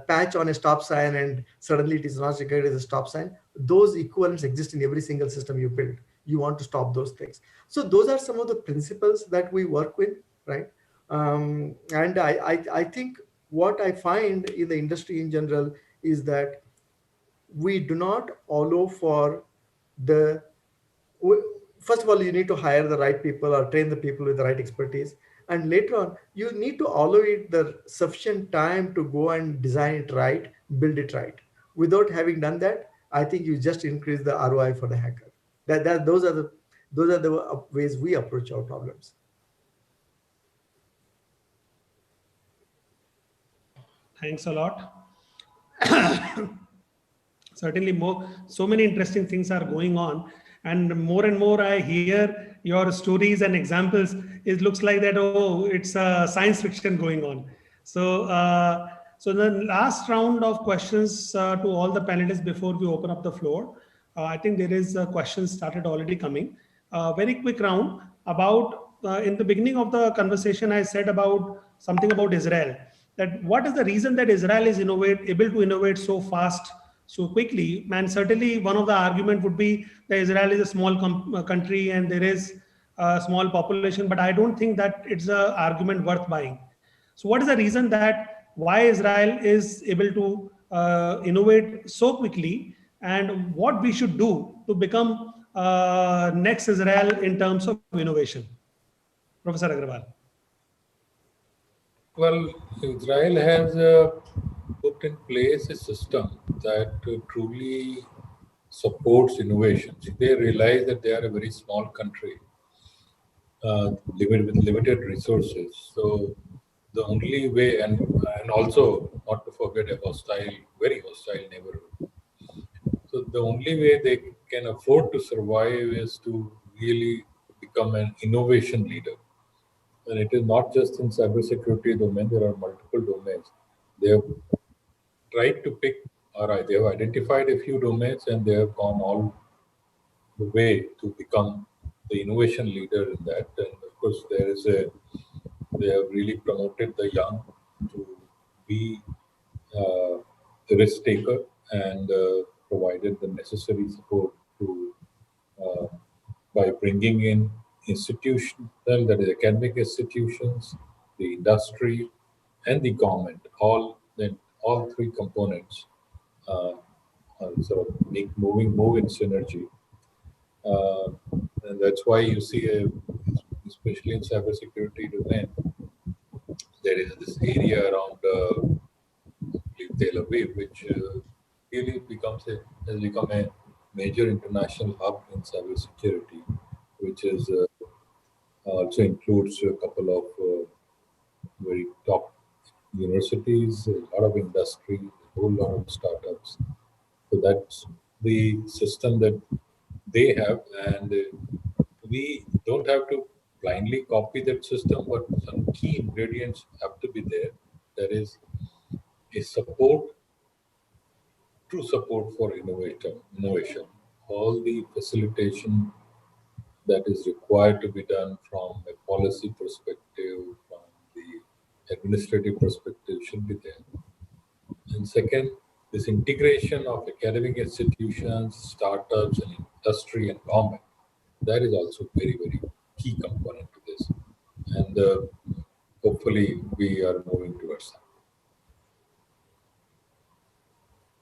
patch on a stop sign and suddenly it is not regarded as a stop sign. Those equivalents exist in every single system you build. You want to stop those things. So those are some of the principles that we work with, right? And I think what I find in the industry in general is that we do not allow for the first of all, you need to hire the right people or train the people with the right expertise. And later on, you need to allow it the sufficient time to go and design it right, build it right. Without having done that, I think you just increase the ROI for the hacker. Those are the ways we approach our problems. Thanks a lot. Certainly so many interesting things are going on, and more I hear your stories and examples, it looks like that, oh, it's a science fiction going on. So so the last round of questions to all the panelists before we open up the floor. I think there is questions started already coming. Very quick round about in the beginning of the conversation I said about something about Israel, that what is the reason that Israel is able to innovate so fast, so quickly. And certainly one of the argument would be that Israel is a small country and there is a small population, but I don't think that it's an argument worth buying. So what is the reason that why Israel is able to innovate so quickly, and what we should do to become next Israel in terms of innovation? Professor Agrawal. Well, Israel has put in place a system that truly supports innovation. They realize that they are a very small country with limited resources. So the only way, and also not to forget a very hostile neighborhood. So the only way they can afford to survive is to really become an innovation leader. And it is not just in cybersecurity domain, there are multiple domains. They have tried to pick, or they have identified a few domains and they have gone all the way to become the innovation leader in that. And of course, they have really promoted the young to be the risk taker and provided the necessary support to by bringing in institutional, that is academic institutions, the industry, and the government, all three components sort of move in synergy. And that's why you see, especially in cybersecurity domain, there is this area around Tel Aviv, which really has become a major international hub in cybersecurity, which is also includes a couple of very top universities, a lot of industry, a whole lot of startups. So that's the system that they have, and we don't have to blindly copy that system, but some key ingredients have to be there. There is a support true support for innovation, all the facilitation that is required to be done from a policy perspective, from the administrative perspective should be there. And second, this integration of academic institutions, startups, and industry and government, that is also very, very key component to this. And hopefully we are moving towards that.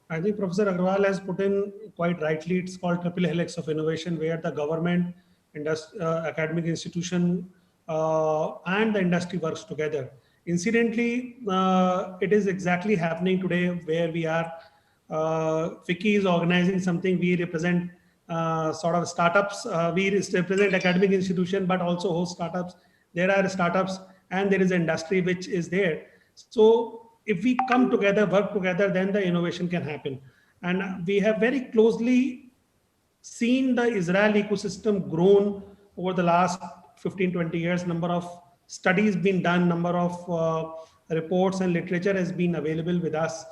I think Professor Agarwal has put in quite rightly, it's called triple helix of innovation, where the government, academic institution, and the industry works together. Incidentally, it is exactly happening today where we are. FICCI is organizing something. We represent sort of startups. We represent academic institution, but also host startups. There are startups and there is industry which is there. So if we come together, work together, then the innovation can happen. And we have very closely seen the Israel ecosystem grown over the last 15, 20 years. Number of studies been done, number of reports and literature has been available with us.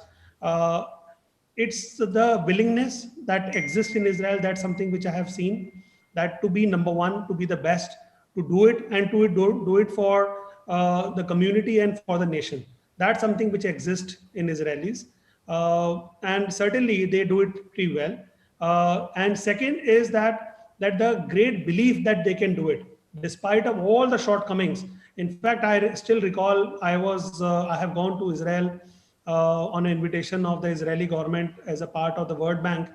It's the willingness that exists in Israel. That's something which I have seen, that to be number one, to be the best, to do it, and to do it for the community and for the nation. That's something which exists in Israelis. And certainly they do it pretty well. And second is that the great belief that they can do it, despite of all the shortcomings. In fact, I still recall I have gone to Israel on an invitation of the Israeli government as a part of the World Bank.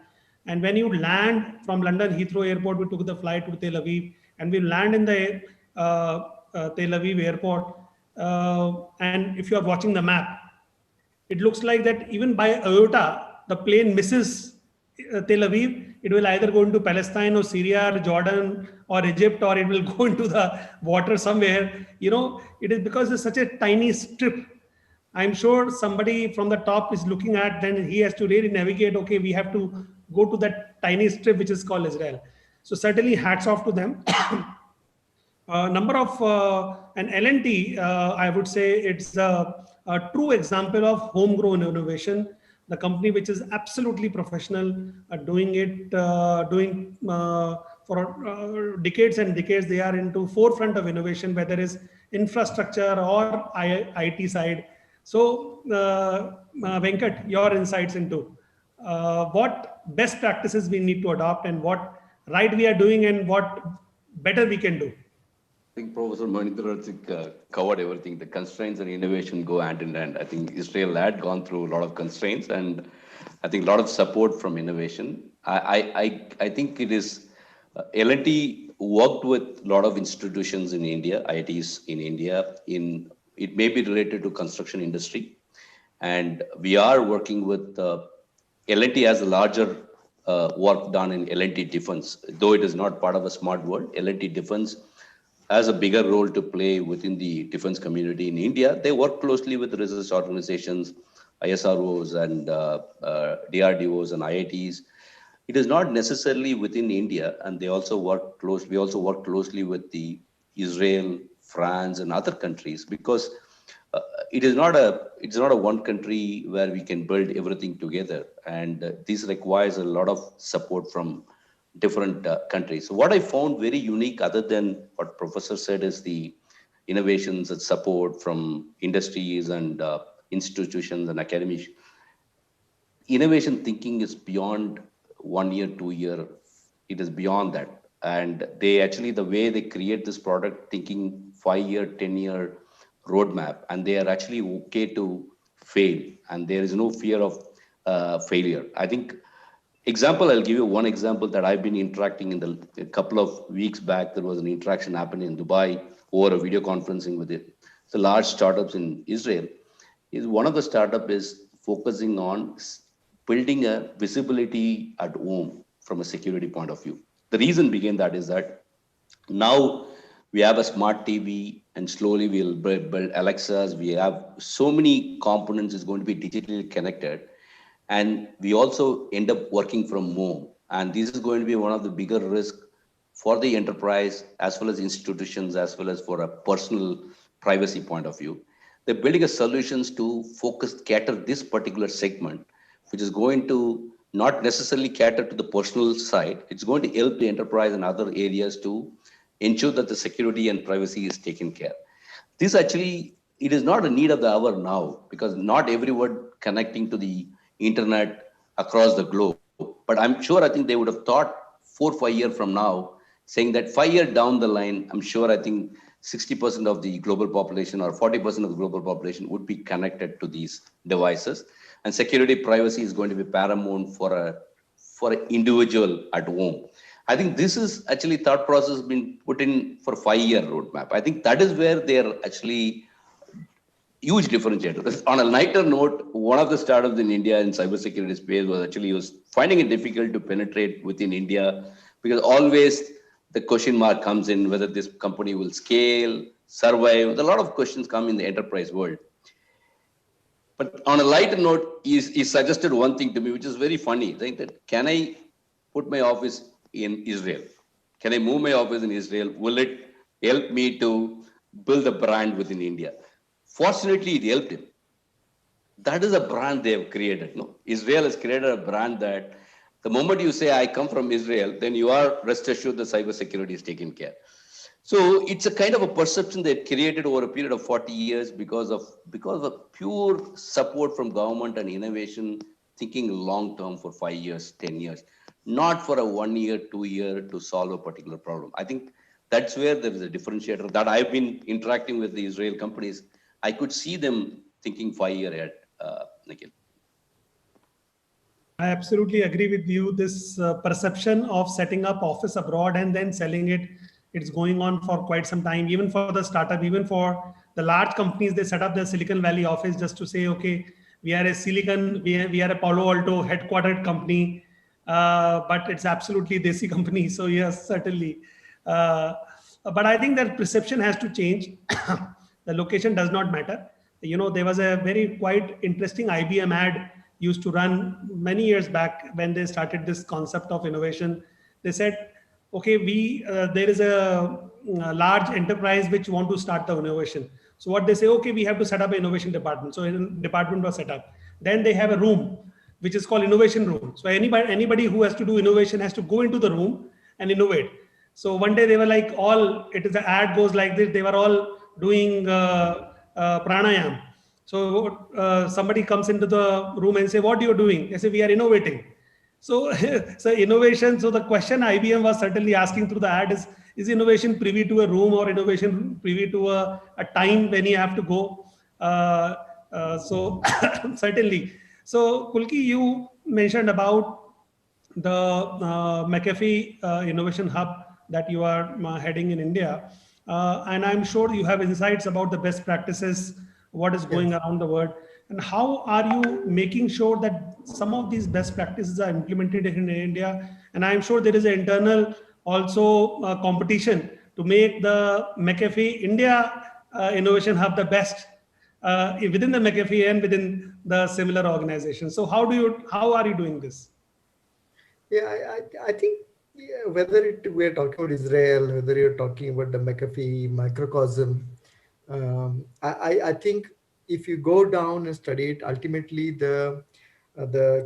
And when you land from London Heathrow Airport, we took the flight to Tel Aviv, and we land in the Tel Aviv airport. And if you are watching the map, it looks like that even by iota, the plane misses Tel Aviv. It will either go into Palestine or Syria or Jordan or Egypt, or it will go into the water somewhere. You know, it is because it's such a tiny strip. I'm sure somebody from the top is looking at, then he has to really navigate, okay, we have to go to that tiny strip, which is called Israel. So certainly hats off to them. Number of, and L&T, I would say it's a true example of homegrown innovation. The company which is absolutely professional, doing it, for decades and decades. They are into forefront of innovation, whether it's infrastructure or IT side. So Venkat, your insights into what best practices we need to adopt and what right we are doing and what better we can do. I think Professor Manindra covered everything. The constraints and innovation go hand in hand. I think Israel had gone through a lot of constraints and I think a lot of support from innovation. I think it is L&T worked with a lot of institutions in India, IITs in India. It may be related to construction industry, and we are working with L&T as a larger work done in L&T Defense, though it is not part of a smart world. L&T Defense has a bigger role to play within the defense community in India. They work closely with research organizations, ISROs and DRDOs and IITs. It is not necessarily within India, and they also work close. We also work closely with the Israel, France, and other countries, because it's not a one country where we can build everything together, and this requires a lot of support from different countries. So what I found very unique, other than what Professor said, is the innovations and support from industries and institutions and academics. Innovation thinking is beyond 1 year, 2 year. It is beyond that. And they actually, the way they create this product, thinking 5 year, 10 year roadmap, and they are actually okay to fail. And there is no fear of failure. I think, I'll give you one example that I've been interacting in a couple of weeks back. There was an interaction happening in Dubai over a video conferencing with it. So large startups in Israel. One of the startup is focusing on building a visibility at home from a security point of view. The reason behind that is that now we have a smart TV and slowly we'll build Alexas. We have so many components is going to be digitally connected. And we also end up working from home. And this is going to be one of the bigger risks for the enterprise, as well as institutions, as well as for a personal privacy point of view. They're building a solutions to cater this particular segment which is going to not necessarily cater to the personal side. It's going to help the enterprise and other areas to ensure that the security and privacy is taken care. This actually, it is not a need of the hour now, because not everyone connecting to the internet across the globe. But I'm sure, I think they would have thought 4 or 5 years from now, saying that 5 years down the line, I'm sure, I think 60% of the global population or 40% of the global population would be connected to these devices. And security privacy is going to be paramount for an individual at home. I think this is actually thought process been put in for 5-year roadmap. I think that is where they're actually huge differentiator. On a lighter note, one of the startups in India in cybersecurity space was finding it difficult to penetrate within India, because always the question mark comes in whether this company will scale, survive. A lot of questions come in the enterprise world. But on a lighter note, he suggested one thing to me, which is very funny. Saying that, can I put my office in Israel? Can I move my office in Israel? Will it help me to build a brand within India? Fortunately, it helped him. That is a brand they have created. No? Israel has created a brand that the moment you say, I come from Israel, then you are rest assured the cybersecurity is taken care. So it's a kind of a perception they've created over a period of 40 years because of pure support from government and innovation, thinking long term for 5 years, 10 years, not for a 1 year, 2 year to solve a particular problem. I think that's where there is a differentiator that I've been interacting with the Israel companies. I could see them thinking 5 years ahead, Nikhil. I absolutely agree with you. This perception of setting up office abroad and then selling it, it's going on for quite some time. Even for the startup, even for the large companies, they set up their Silicon Valley office just to say, okay, we are a Palo Alto headquartered company, but it's absolutely desi company. So yes, certainly. But I think that perception has to change. The location does not matter. You know, there was a very quite interesting IBM ad used to run many years back when they started this concept of innovation. They said, okay, there is a large enterprise which want to start the innovation. So what they say, okay, we have to set up an innovation department. So a department was set up. Then they have a room which is called innovation room. So anybody who has to do innovation has to go into the room and innovate. So one day they were like the ad goes like this. They were all doing pranayam. So somebody comes into the room and say, what are you doing? They say, we are innovating. So, so innovation. So the question IBM was certainly asking through the ad is innovation privy to a room or innovation privy to a time when you have to go? So certainly. So Kulki, you mentioned about the McAfee Innovation Hub that you are heading in India. And I'm sure you have insights about the best practices, what is going around the world, and how are you making sure that some of these best practices are implemented in India? And I'm sure there is an internal also competition to make the McAfee India Innovation Hub the best within the McAfee and within the similar organization. So how are you doing this? Yeah, I think whether we're talking about Israel, whether you're talking about the McAfee microcosm, I think if you go down and study it, ultimately the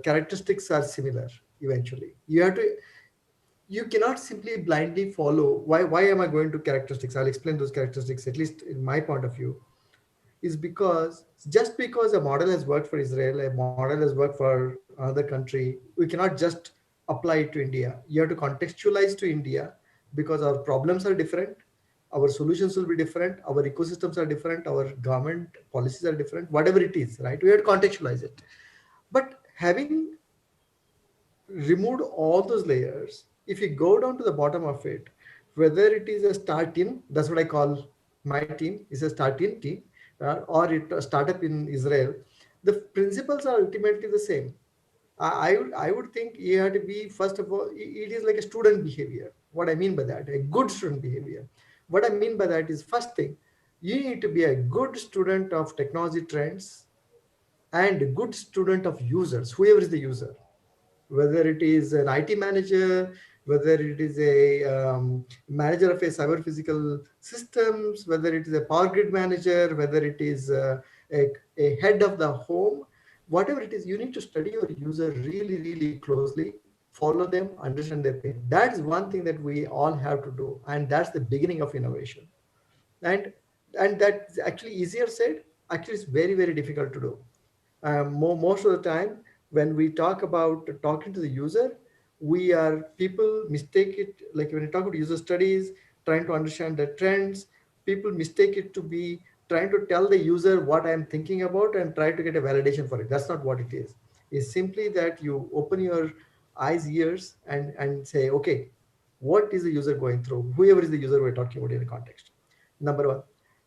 characteristics are similar. Eventually, you cannot simply blindly follow. Why am I going to characteristics? I'll explain those characteristics, at least in my point of view. Is because just because a model has worked for Israel, a model has worked for another country, we cannot just apply it to India. You have to contextualize to India because our problems are different. Our solutions will be different. Our ecosystems are different. Our government policies are different, whatever it is, right? We have to contextualize it. But having removed all those layers, if you go down to the bottom of it, whether it is a start team, that's what I call my team, is a start team, or a startup in Israel, the principles are ultimately the same. I would think you have to be, first of all, it is like a student behavior. What I mean by that, a good student behavior. What I mean by that is, first thing, you need to be a good student of technology trends and a good student of users, whoever is the user, whether it is an IT manager, whether it is a manager of a cyber physical systems, whether it is a power grid manager, whether it is a head of the home, whatever it is, you need to study your user really, really closely, follow them, understand their pain. That's one thing that we all have to do. And that's the beginning of innovation. And that's actually easier said, actually it's very, very difficult to do. Most of the time, when we talk about talking to the user, people mistake it, like when you talk about user studies, trying to understand the trends, people mistake it to be trying to tell the user what I'm thinking about and try to get a validation for it. That's not what it is. It's simply that you open your eyes, ears, and say, okay, what is the user going through? Whoever is the user we're talking about in the context. Number one.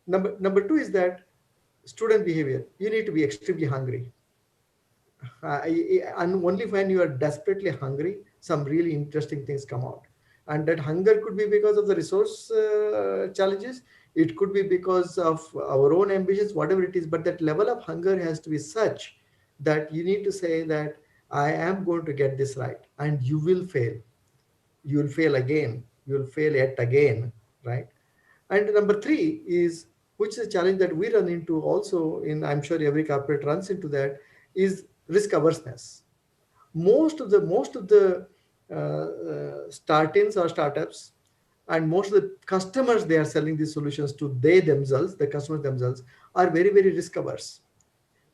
Number two is that student behavior. You need to be extremely hungry. And only when you are desperately hungry, some really interesting things come out. And that hunger could be because of the resource challenges. It could be because of our own ambitions, whatever it is. But that level of hunger has to be such that you need to say that I am going to get this right, and you will fail. You will fail again. You will fail yet again, right? And number three is, which is a challenge that we run into also in, I'm sure every corporate runs into that, is risk averseness. Most of the start-ins or startups, and most of the customers they are selling these solutions to, the customers themselves, are very, very risk averse.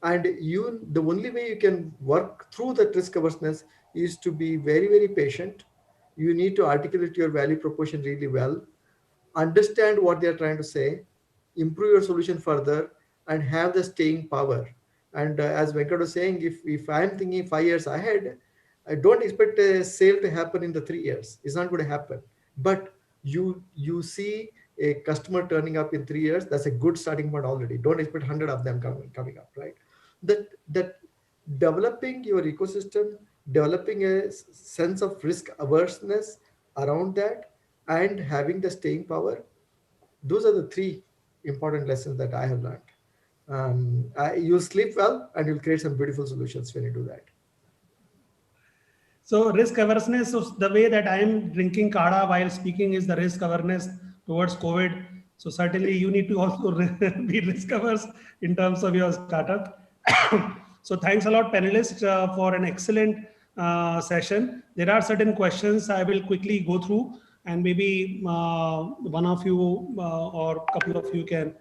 And the only way you can work through that risk averseness is to be very, very patient. You need to articulate your value proposition really well, understand what they're trying to say, improve your solution further, and have the staying power. And as Venkat was saying, if I'm thinking 5 years ahead, I don't expect a sale to happen in the 3 years. It's not going to happen. But you see a customer turning up in 3 years, that's a good starting point already. Don't expect 100 of them coming up, right? That developing your ecosystem, developing a sense of risk averseness around that, and having the staying power, those are the three important lessons that I have learned. You'll sleep well and you'll create some beautiful solutions when you do that. So risk averseness, so the way that I am drinking Kada while speaking is the risk awareness towards COVID. So certainly you need to also be risk averse in terms of your startup. So thanks a lot, panelists, for an excellent session. There are certain questions I will quickly go through, and maybe one of you or a couple of you can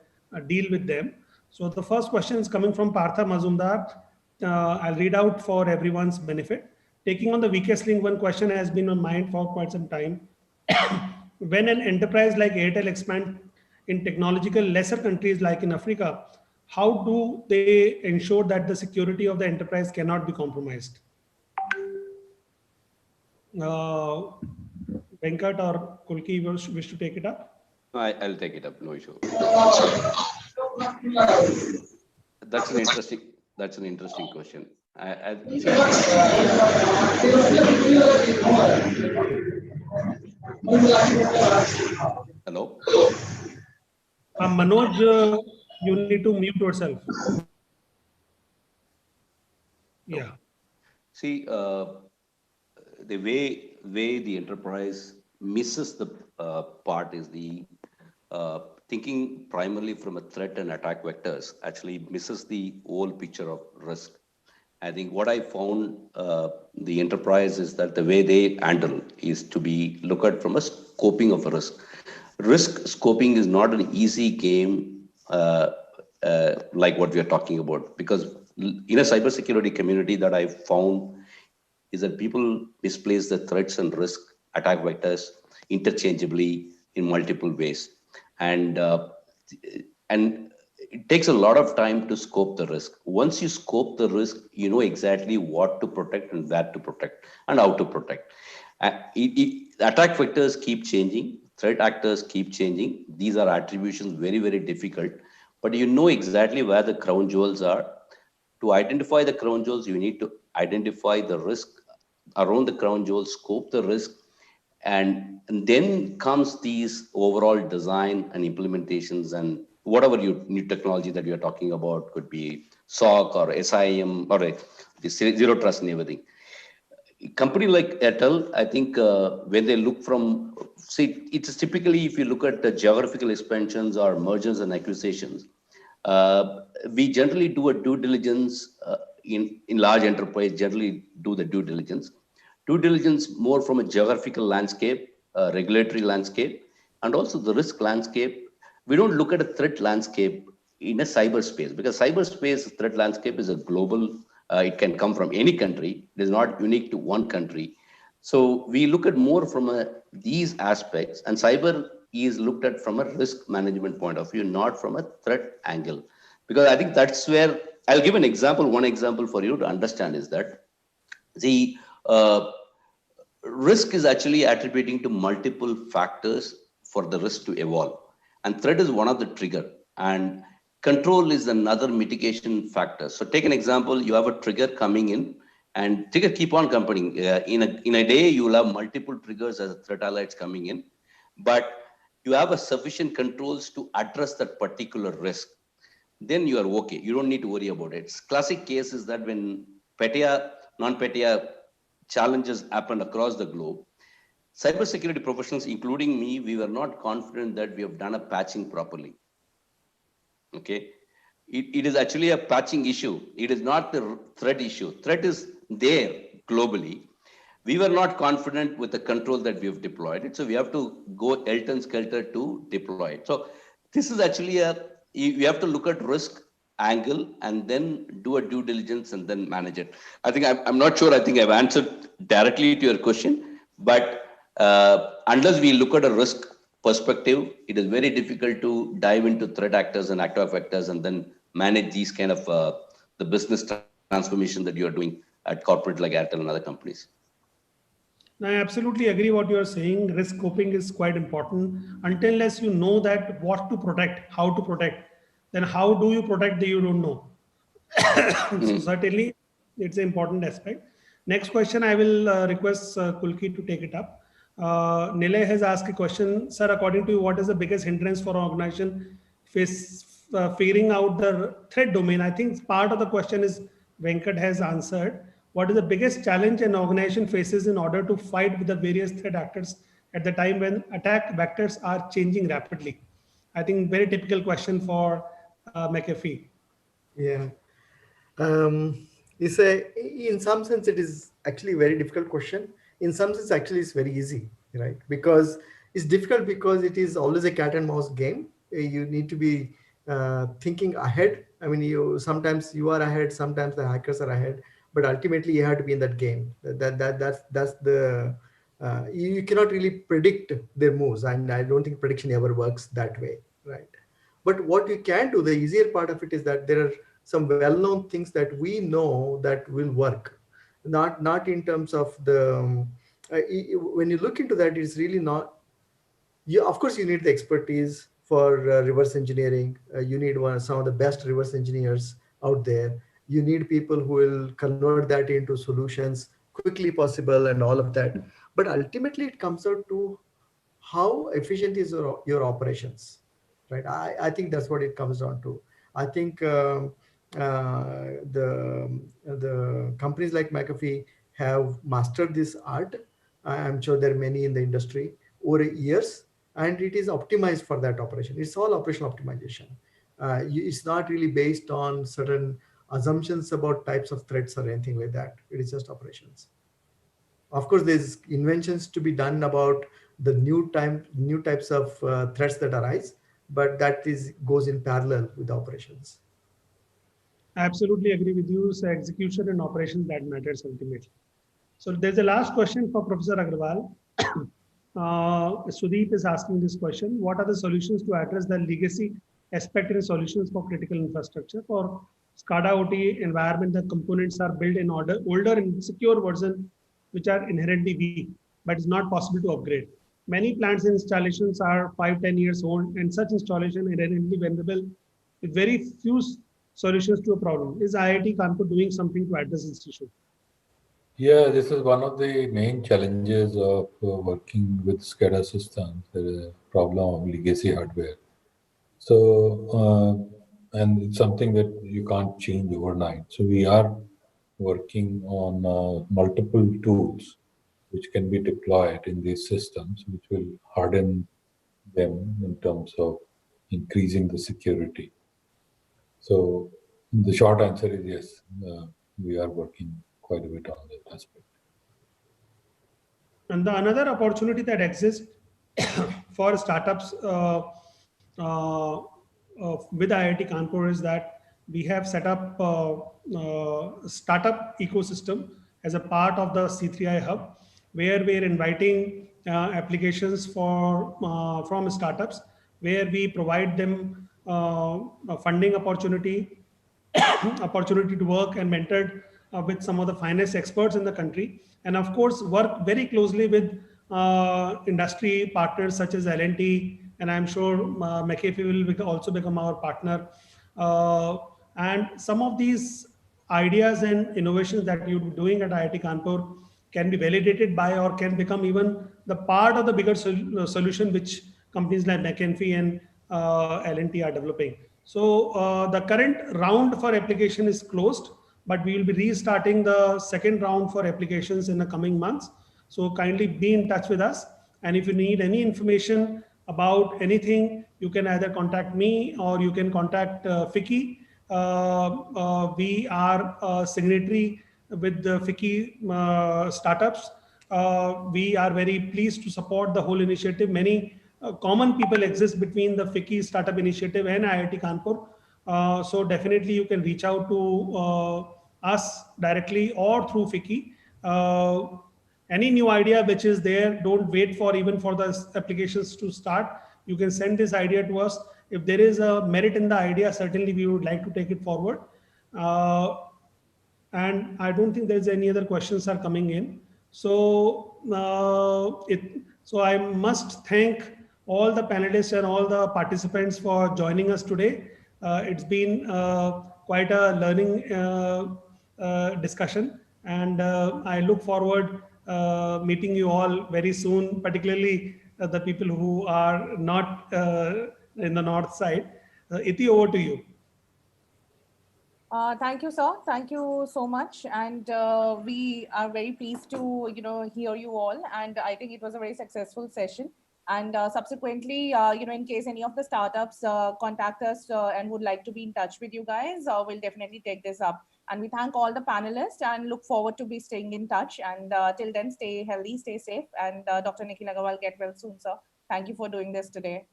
deal with them. So the first question is coming from Partha Mazumdar. I'll read out for everyone's benefit. Taking on the weakest link, one question has been on mind for quite some time. When an enterprise like Airtel expands in technological lesser countries like in Africa, how do they ensure that the security of the enterprise cannot be compromised? Venkat or Kulki wish to take it up? I'll take it up, no issue. That's an interesting question. Hello? Manoj, you need to mute yourself. Yeah. See, the way the enterprise misses the part is the thinking primarily from a threat and attack vectors actually misses the whole picture of risk. I think what I found the enterprise is that the way they handle is to be looked at from a scoping of a risk. Risk scoping is not an easy game like what we are talking about, because in a cybersecurity community that I found is that people misplace the threats and risk attack vectors interchangeably in multiple ways. And it takes a lot of time to scope the risk. Once you scope the risk, you know exactly what to protect and where to protect and how to protect. Attack vectors keep changing, threat actors keep changing. These are attributions very, very difficult, but you know exactly where the crown jewels are. To identify the crown jewels, you need to identify the risk around the crown jewels, scope the risk, and then comes these overall design and implementations and whatever new technology that you're talking about, could be SOC or SIM or the zero trust and everything. A company like Airtel, I think when they look from, see, it's typically, if you look at the geographical expansions or mergers and acquisitions, we generally do a due diligence in large enterprise generally do the due diligence. Due diligence more from a geographical landscape, regulatory landscape, and also the risk landscape. We don't look at a threat landscape in a cyberspace, because cyberspace threat landscape is a global, it can come from any country. It is not unique to one country. So we look at more from these aspects, and cyber is looked at from a risk management point of view, not from a threat angle. Because I think that's where, I'll give an example. One example for you to understand is that the risk is actually attributing to multiple factors for the risk to evolve. And threat is one of the trigger, and control is another mitigation factor. So take an example, you have a trigger coming in, and trigger keep on coming. In a day, you will have multiple triggers as threat alerts coming in, but you have a sufficient controls to address that particular risk. Then you are okay. You don't need to worry about it. Classic case is that when PETIA, non-PETIA challenges happen across the globe, cybersecurity professionals, including me, we were not confident that we have done a patching properly. Okay, it is actually a patching issue. It is not the threat issue. Threat is there globally. We were not confident with the control that we have deployed it. So we have to go Elton Skelter to deploy it. So this is actually you have to look at risk angle and then do a due diligence and then manage it. I think I'm not sure. I think I've answered directly to your question, but unless we look at a risk perspective, it is very difficult to dive into threat actors and active actors and then manage these kind of the business transformation that you're doing at corporate like Airtel and other companies. I absolutely agree what you are saying. Risk coping is quite important. Until unless you know that what to protect, how to protect, then how do you protect that you don't know? So certainly it's an important aspect. Next question, I will request Kulki to take it up. Nile has asked a question, sir, according to you, what is the biggest hindrance for an organization figuring out the threat domain? I think part of the question is Venkat has answered. What is the biggest challenge an organization faces in order to fight with the various threat actors at the time when attack vectors are changing rapidly? I think very typical question for McAfee. Yeah. In some sense, it is actually a very difficult question. In some sense, actually, it's very easy, right? Because it's difficult because it is always a cat and mouse game. You need to be thinking ahead. I mean, sometimes you are ahead, sometimes the hackers are ahead, but ultimately you have to be in that game. That's the you cannot really predict their moves, and I don't think prediction ever works that way, right? But what you can do, the easier part of it is that there are some well-known things that we know that will work. Not in terms of the when you look into that, it's really not. Of course, you need the expertise for reverse engineering. You need some of the best reverse engineers out there. You need people who will convert that into solutions quickly possible and all of that. But ultimately, it comes out to how efficient is your operations, right? I think that's what it comes down to. I think the companies like McAfee have mastered this art. I'm sure there are many in the industry over years, and it is optimized for that operation. It's all operational optimization. It's not really based on certain assumptions about types of threats or anything like that. It is just operations. Of course, there's inventions to be done about the new types of threats that arise, but that goes in parallel with the operations. I absolutely agree with you. So execution and operations that matters ultimately. So there's a last question for Professor Agarwal. Sudeep is asking this question: what are the solutions to address the legacy aspect in solutions for critical infrastructure? For SCADA OT environment, the components are built in older and secure version, which are inherently weak, but it's not possible to upgrade. Many plants installations are 5-10 years old, and such installation inherently vulnerable with very few solutions to a problem. Is IIT Kanpur doing something to address this issue? Yeah, this is one of the main challenges of working with SCADA systems, the problem of legacy hardware. So, and it's something that you can't change overnight. So we are working on multiple tools which can be deployed in these systems, which will harden them in terms of increasing the security. So the short answer is yes. we are working quite a bit on that aspect. And the another opportunity that exists for startups with IIT Kanpur is that we have set up startup ecosystem as a part of the C3I hub, where we're inviting applications from startups, where we provide them a funding opportunity, opportunity to work and mentored with some of the finest experts in the country, and of course work very closely with industry partners such as L&T, and I'm sure McAfee will also become our partner. And some of these ideas and innovations that you're doing at IIT Kanpur can be validated by or can become even the part of the bigger solution which companies like McAfee and L&T are developing. So the current round for application is closed, but we will be restarting the second round for applications in the coming months. So kindly be in touch with us. And if you need any information about anything, you can either contact me or you can contact FICCI. We are a signatory with the FICCI startups. We are very pleased to support the whole initiative. Many common people exist between the FICCI startup initiative and IIT Kanpur. So definitely you can reach out to us directly or through FICCI. Any new idea which is there, don't wait for even for the applications to start. You can send this idea to us. If there is a merit in the idea, certainly we would like to take it forward. And I don't think there's any other questions are coming in. So, so I must thank all the panelists and all the participants for joining us today. It's been quite a learning discussion, and I look forward meeting you all very soon, particularly the people who are not in the north side. Iti, over to you. Thank you, sir. Thank you so much. And we are very pleased to, hear you all. And I think it was a very successful session. And subsequently, in case any of the startups contact us and would like to be in touch with you guys, we'll definitely take this up. And we thank all the panelists and look forward to be staying in touch. And till then, stay healthy, stay safe. And Dr. Nikhil Agarwal, get well soon, sir. Thank you for doing this today.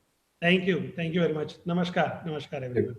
Thank you. Thank you very much. Namaskar. Namaskar, everyone.